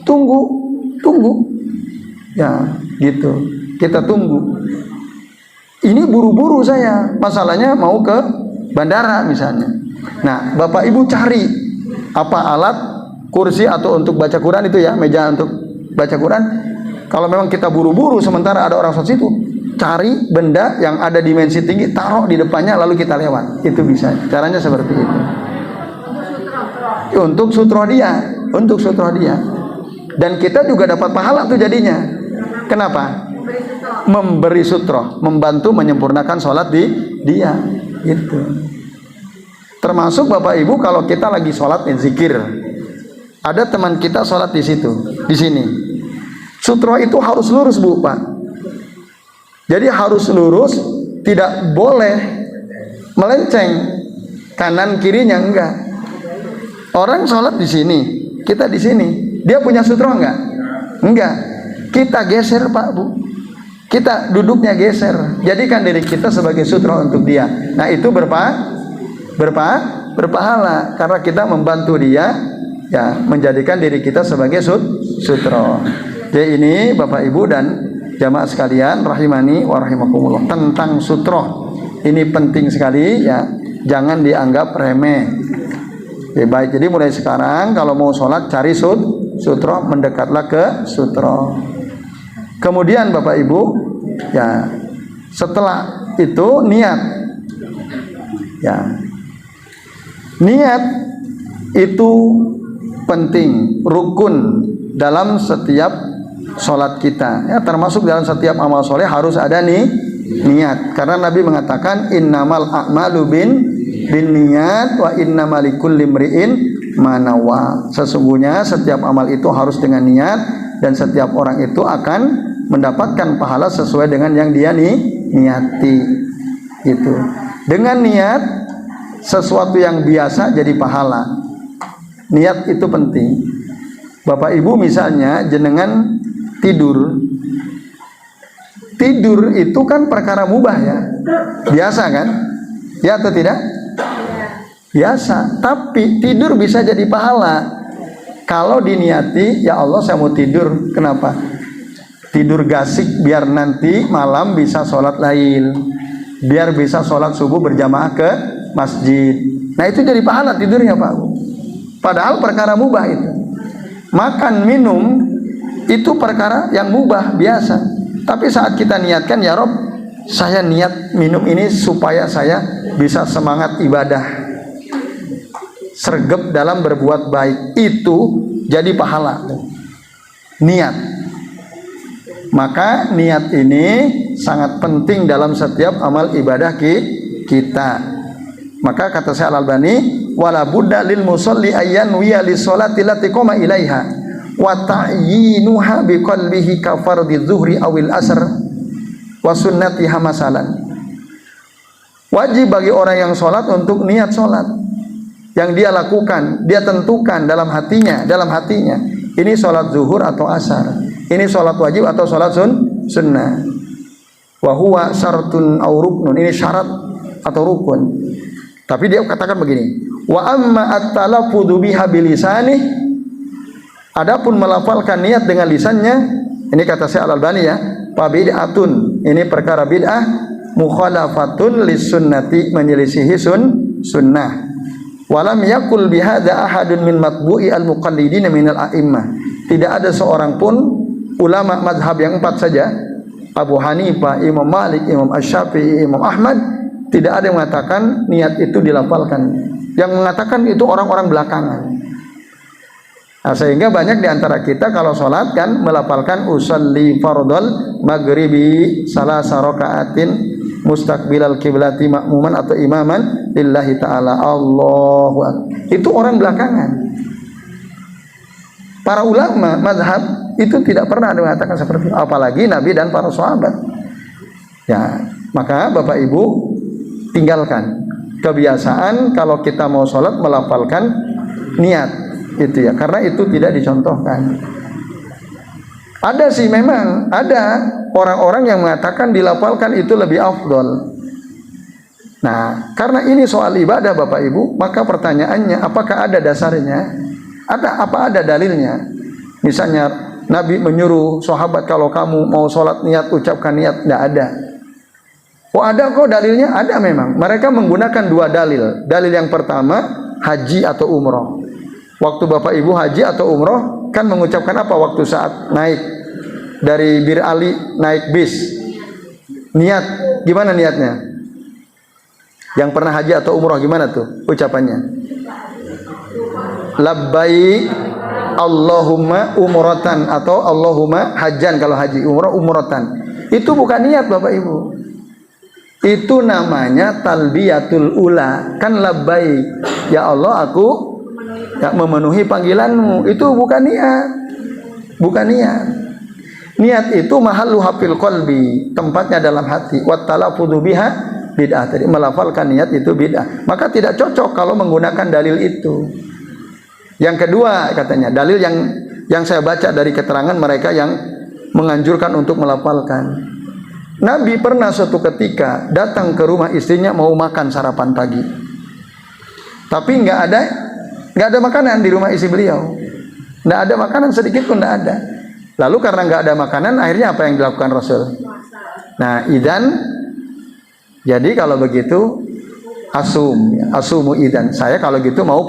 Tunggu. Ya gitu. Kita tunggu. Ini buru-buru saya. Masalahnya mau ke bandara misalnya. Nah, Bapak Ibu cari apa alat, kursi atau untuk baca Quran itu ya, meja untuk baca Quran. Kalau memang kita buru-buru sementara ada orang sholat situ, cari benda yang ada dimensi tinggi, taruh di depannya lalu kita lewat. Itu bisa. Caranya seperti itu. Untuk sutra dia. Dan kita juga dapat pahala tuh jadinya. Kenapa? Memberi sutra, membantu menyempurnakan sholat dia. Gitu. Termasuk Bapak Ibu kalau kita lagi sholat zikir, ada teman kita sholat di situ, di sini. Sutra itu harus lurus Bu Pak. Jadi harus lurus, tidak boleh melenceng kanan kirinya, enggak. Orang sholat di sini, kita di sini, dia punya sutra enggak? Enggak. Kita geser Pak Bu. Kita duduknya geser. Jadikan diri kita sebagai sutra untuk dia. Nah itu berpahala karena kita membantu dia, ya, menjadikan diri kita sebagai sutra. Jadi ini Bapak Ibu dan jamaah sekalian rahimani wa rahimakumullah, tentang sutra ini penting sekali ya, jangan dianggap remeh. Ya, baik, jadi mulai sekarang kalau mau sholat cari sutro, mendekatlah ke sutro. Kemudian Bapak Ibu, ya setelah itu niat. Ya, niat itu penting, rukun dalam setiap sholat kita. Ya, termasuk dalam setiap amal soleh harus ada niat. Karena Nabi mengatakan innamal a'malu bin niat wa innamal likulli imri'in ma nawa. Sesungguhnya setiap amal itu harus dengan niat dan setiap orang itu akan mendapatkan pahala sesuai dengan yang dia niati. Itu. Dengan niat sesuatu yang biasa jadi pahala. Niat itu penting. Bapak Ibu misalnya jenengan tidur. Tidur itu kan perkara mubah ya. Biasa kan? Ya atau tidak? Biasa. Tapi tidur bisa jadi pahala. Kalau diniati, ya Allah saya mau tidur. Kenapa? Tidur gasik biar nanti malam bisa sholat lail. Biar bisa sholat subuh berjamaah ke masjid. Nah itu jadi pahala tidurnya Pak. Padahal perkara mubah itu. Makan minum itu perkara yang mubah biasa. Tapi saat kita niatkan, ya Rob, saya niat minum ini supaya saya bisa semangat ibadah, sregep dalam berbuat baik, itu jadi pahala. Niat. Maka niat ini sangat penting dalam setiap amal ibadah kita. Maka kata Syekh Al-Albani, wala budda lil musalli ayyan wiya li sholati lati qama ilaiha wa ta'yinuha bi qalbihi ka fardhi dzuhri awil asr wa sunnatiha masalan. Wajib bagi orang yang sholat untuk niat sholat yang dia lakukan, dia tentukan dalam hatinya, ini sholat zuhur atau asar, ini sholat wajib atau sholat sunnah. Wa huwa syartun aw ruknun, ini syarat atau rukun. Tapi dia katakan begini, wa amma at-talaffudu biha bilisanih, adapun melafalkan niat dengan lisannya, ini kata Syekh Al-Albani ya, fa bid'atun, ini perkara bid'ah, mukhalafatun lis-sunnati, menyelisihi sunnah. Walam yakul bihadza ahadun min matbu'i al-muqallidin min al-a'immah. Tidak ada seorang pun ulama mazhab yang 4 saja, Abu Hanifah, Imam Malik, Imam Asy-Syafi'i, Imam Ahmad, tidak ada yang mengatakan niat itu dilafalkan. Yang mengatakan itu orang-orang belakangan. Nah, sehingga banyak di antara kita kalau sholat kan melafalkan usolli fardhal maghribi salasa rakaatin mustaqbilal kiblati makmuman atau imaman lillahi ta'ala Allahu akbar. Itu orang belakangan. Para ulama mazhab itu tidak pernah ada mengatakan seperti itu, apalagi Nabi dan para sahabat. Ya, maka Bapak Ibu tinggalkan kebiasaan kalau kita mau sholat melafalkan niat. Itu ya, karena itu tidak dicontohkan. Ada sih memang, ada orang-orang yang mengatakan dilafalkan itu lebih afdol. Nah, karena ini soal ibadah Bapak Ibu, maka pertanyaannya apakah ada dasarnya? Apa ada dalilnya? Misalnya Nabi menyuruh sahabat kalau kamu mau sholat niat, ucapkan niat, tidak ada. Oh ada kok dalilnya, ada memang. Mereka menggunakan 2 dalil. Dalil yang pertama haji atau umroh. Waktu Bapak Ibu haji atau umroh kan mengucapkan apa waktu saat naik dari Bir Ali naik bis? Niat, gimana niatnya? Yang pernah haji atau umroh gimana tuh ucapannya? Labbaik Allahumma umratan atau Allahumma hajjan kalau haji, umroh umratan. Itu bukan niat Bapak Ibu. Itu namanya talbiyatul ula. Kan labbaik, ya Allah aku ya memenuhi panggilanmu. Itu bukan niat. Bukan niat. Niat itu mahallu hafil qalbi, tempatnya dalam hati. Wa talaffudu biha bid'ah. Tadi melafalkan niat itu bid'ah. Maka tidak cocok kalau menggunakan dalil itu. Yang kedua katanya, dalil yang saya baca dari keterangan mereka yang menganjurkan untuk melafalkan. Nabi pernah suatu ketika datang ke rumah istrinya mau makan sarapan pagi. Tapi nggak ada makanan di rumah istri beliau. Nggak ada makanan sedikit pun nggak ada. Lalu karena nggak ada makanan, akhirnya apa yang dilakukan Rasul? Nah, idan. Jadi kalau begitu asumu idan. Saya kalau gitu mau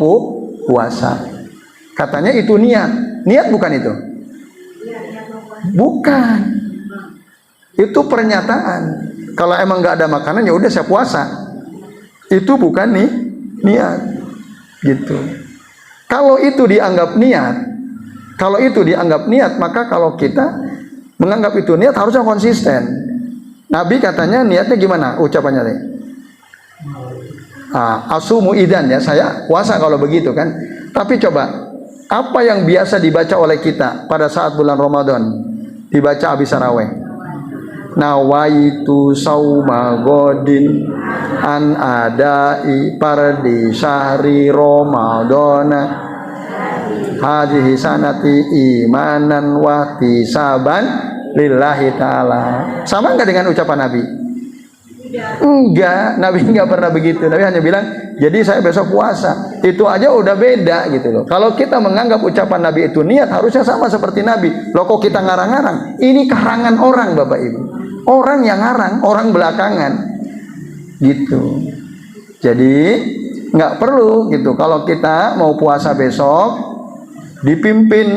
puasa. Katanya itu niat. Niat bukan itu? Bukan. Itu pernyataan. Kalau emang nggak ada makanan ya udah saya puasa. Itu bukan nih niat. Gitu. Kalau itu dianggap niat, maka kalau kita menganggap itu niat harusnya konsisten. Nabi katanya niatnya gimana? Ucapannya nih. Asumu idan, ya, saya puasa kalau begitu kan. Tapi coba, apa yang biasa dibaca oleh kita pada saat bulan Ramadan? Dibaca habis tarawih. Nawaitu sauma godin an adai pardi syahri Ramadana hadhihi sanati imanan wa ihtisaban lillahi ta'ala. Sama enggak dengan ucapan Nabi? Enggak, Nabi enggak pernah begitu. Nabi hanya bilang, jadi saya besok puasa. Itu aja udah beda gitu loh. Kalau kita menganggap ucapan Nabi itu niat, harusnya sama seperti Nabi. Loh kok kita ngarang-ngarang? Ini karangan orang, Bapak Ibu. Orang yang ngarang, orang belakangan. Gitu. Jadi nggak perlu gitu. Kalau kita mau puasa besok, dipimpin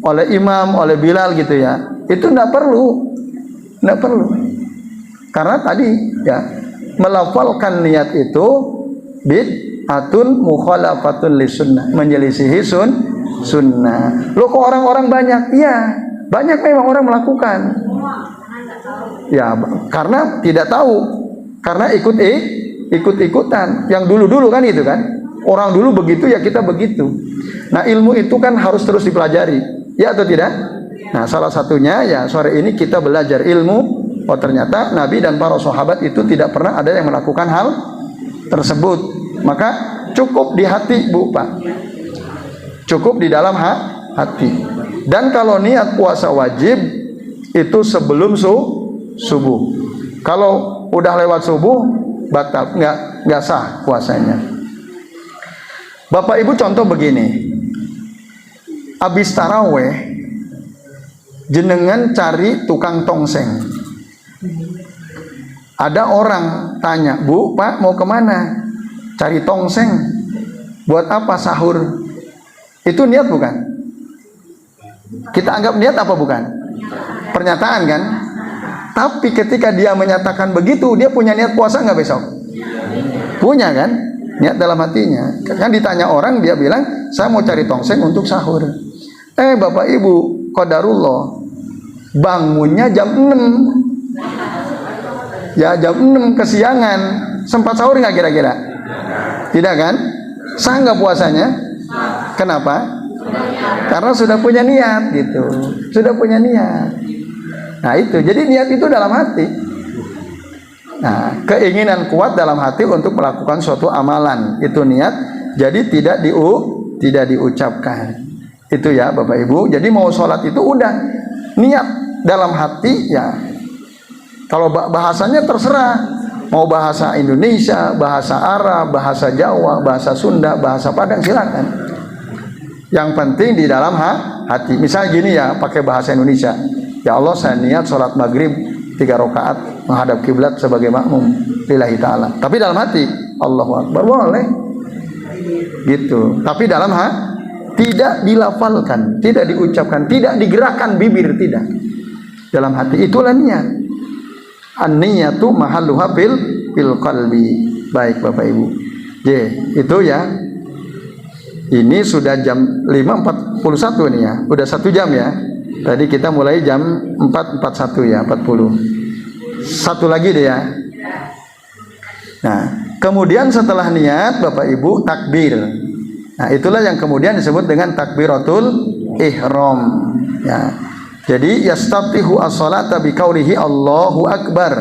oleh imam, oleh Bilal gitu ya, itu nggak perlu. Karena tadi ya, melafalkan niat itu bid'atun mukhalafatun lisunnah, menyelisihi sunnah. Loh kok orang-orang banyak? Iya, banyak memang orang melakukan. Ya, karena tidak tahu, karena ikut-ikutan. Yang dulu-dulu kan itu kan, orang dulu begitu ya kita begitu. Nah, ilmu itu kan harus terus dipelajari, ya atau tidak? Nah, salah satunya ya sore ini kita belajar ilmu. Oh, ternyata Nabi dan para sahabat itu tidak pernah ada yang melakukan hal tersebut. Maka cukup di hati, Bu, Pak. Cukup di dalam hati. Dan kalau niat puasa wajib itu sebelum subuh. Kalau udah lewat subuh batal, nggak sah puasanya. Bapak Ibu, contoh begini. Habis taraweh jenengan cari tukang tongseng. Ada orang tanya, Bu, Pak, mau kemana? Cari tongseng. Buat apa sahur? Itu niat bukan? Kita anggap niat apa bukan? Pernyataan kan? Tapi ketika dia menyatakan begitu, dia punya niat puasa nggak besok? Punya kan? Niat dalam hatinya. Kan ditanya orang, dia bilang, saya mau cari tongseng untuk sahur. Bapak Ibu, qadarullah, bangunnya jam 6. Ya, jam 6 kesiangan. Sempat sahur nggak kira-kira? Tidak kan? Sah nggak puasanya? Kenapa? Karena sudah punya niat gitu. Sudah punya niat. Nah itu, jadi niat itu dalam hati. Nah, keinginan kuat dalam hati untuk melakukan suatu amalan, itu niat. Jadi tidak diucapkan. Itu ya Bapak Ibu. Jadi mau sholat itu udah niat dalam hati ya. Kalau bahasanya terserah, mau bahasa Indonesia, bahasa Arab, bahasa Jawa, bahasa Sunda, bahasa Padang, silakan. Yang penting di dalam hati. Misalnya gini ya, pakai bahasa Indonesia. Ya Allah, saya niat sholat maghrib 3 rakaat menghadap kiblat sebagai makmum lillahi ta'ala. Tapi dalam hati, Allahu Akbar, boleh. Gitu. Tapi dalam hati, tidak dilafalkan, tidak diucapkan, tidak digerakkan bibir, tidak. Dalam hati, itulah niat. An-niyatu mahalluha fil qalbi. Baik Bapak Ibu. Itu ya. Ini sudah jam 5.41 nih ya. Udah 1 jam ya. Tadi kita mulai jam 4.41 ya, 40. Satu lagi deh ya. Nah, kemudian setelah niat Bapak Ibu takbir. Nah, itulah yang kemudian disebut dengan takbiratul ihram. Ya. Jadi yastaftihu as-salata biqaulihi Allahu Akbar.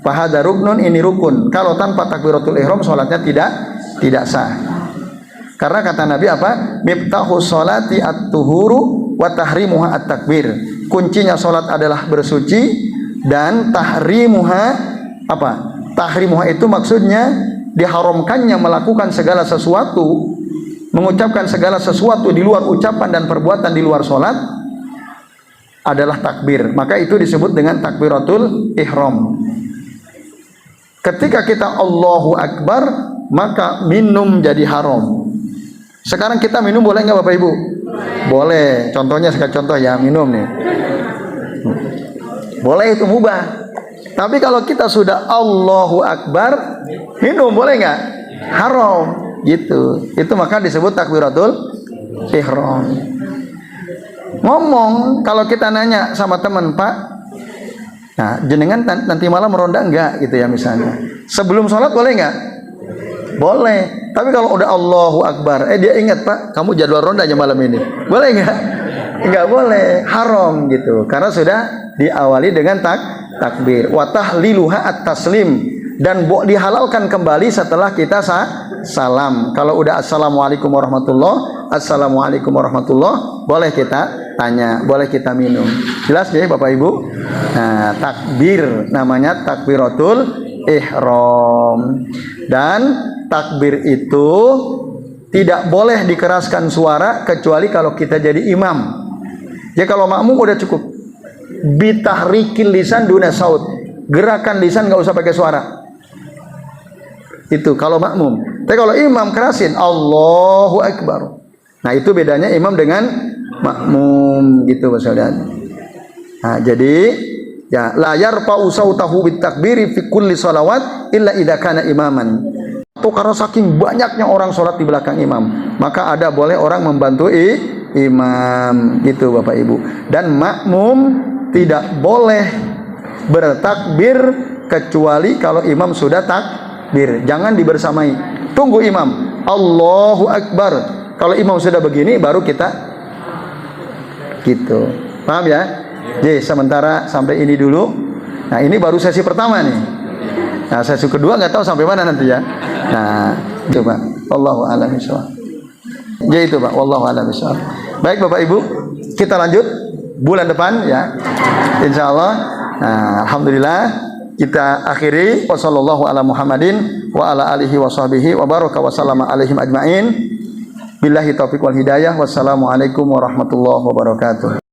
Fahada ruknun, ini rukun. Kalau tanpa takbiratul ihram salatnya tidak sah. Karena kata Nabi apa? Miftahu sholati at-tuhuru wa tahrimuha at-takbir. Kuncinya salat adalah bersuci dan tahrimuha apa? Tahrimuha itu maksudnya diharamkannya melakukan segala sesuatu, mengucapkan segala sesuatu di luar ucapan dan perbuatan di luar salat adalah takbir. Maka itu disebut dengan takbiratul ihram. Ketika kita Allahu Akbar, maka minum jadi haram. Sekarang kita minum boleh nggak Bapak Ibu? Boleh. Contohnya contoh ya, minum nih. Boleh, itu mubah. Tapi kalau kita sudah Allahu Akbar, minum boleh nggak? Haram. Gitu. Itu maka disebut takbiratul ihram. Ngomong, kalau kita nanya sama teman, Pak, nah jenengan nanti malam meronda enggak gitu ya misalnya. Sebelum sholat boleh nggak? Boleh. Tapi kalau udah Allahu Akbar, dia ingat, Pak, kamu jadwal rondanya malam ini. Boleh nggak? Enggak boleh, haram gitu. Karena sudah diawali dengan takbir. Wa tahliluha at-taslim, dan dihalalkan kembali setelah kita salam. Kalau udah assalamualaikum warahmatullah, assalamualaikum warahmatullah, boleh kita tanya, boleh kita minum. Jelas ya Bapak Ibu? Nah, takbir namanya takbiratul ihram. Dan takbir itu tidak boleh dikeraskan suara kecuali kalau kita jadi imam. Ya kalau makmum udah cukup. Bitahrikil lisan duna saut. Gerakan lisan nggak usah pakai suara. Itu kalau makmum. Tapi kalau imam kerasin Allahu Akbar. Nah itu bedanya imam dengan makmum gitu Mas Saudara. Nah jadi ya la yarfa'u sautahu bitakbiri fi kulli shalawat illa idza kana imaman. Atau karena saking banyaknya orang sholat di belakang imam, maka ada boleh orang membantu imam gitu Bapak Ibu. Dan makmum tidak boleh bertakbir kecuali kalau imam sudah takbir. Jangan dibersamai. Tunggu imam. Allahu Akbar. Kalau imam sudah begini baru kita gitu. Paham ya? Jadi sementara sampai ini dulu. Nah, ini baru sesi pertama nih. Nah, sesi kedua nggak tahu sampai mana nanti ya. Nah, itu Pak. Wallahu a'lam bishawab. Ya itu Pak, wallahu a'lam bishawab. Baik Bapak Ibu, kita lanjut bulan depan ya. Insyaallah. Nah, alhamdulillah kita akhiri wasallallahu ala Muhammadin wa ala alihi washabihi wa baraka wa sallama alaihim ajmain. Billahi taufiq wal hidayah. Wassalamualaikum warahmatullahi wabarakatuh.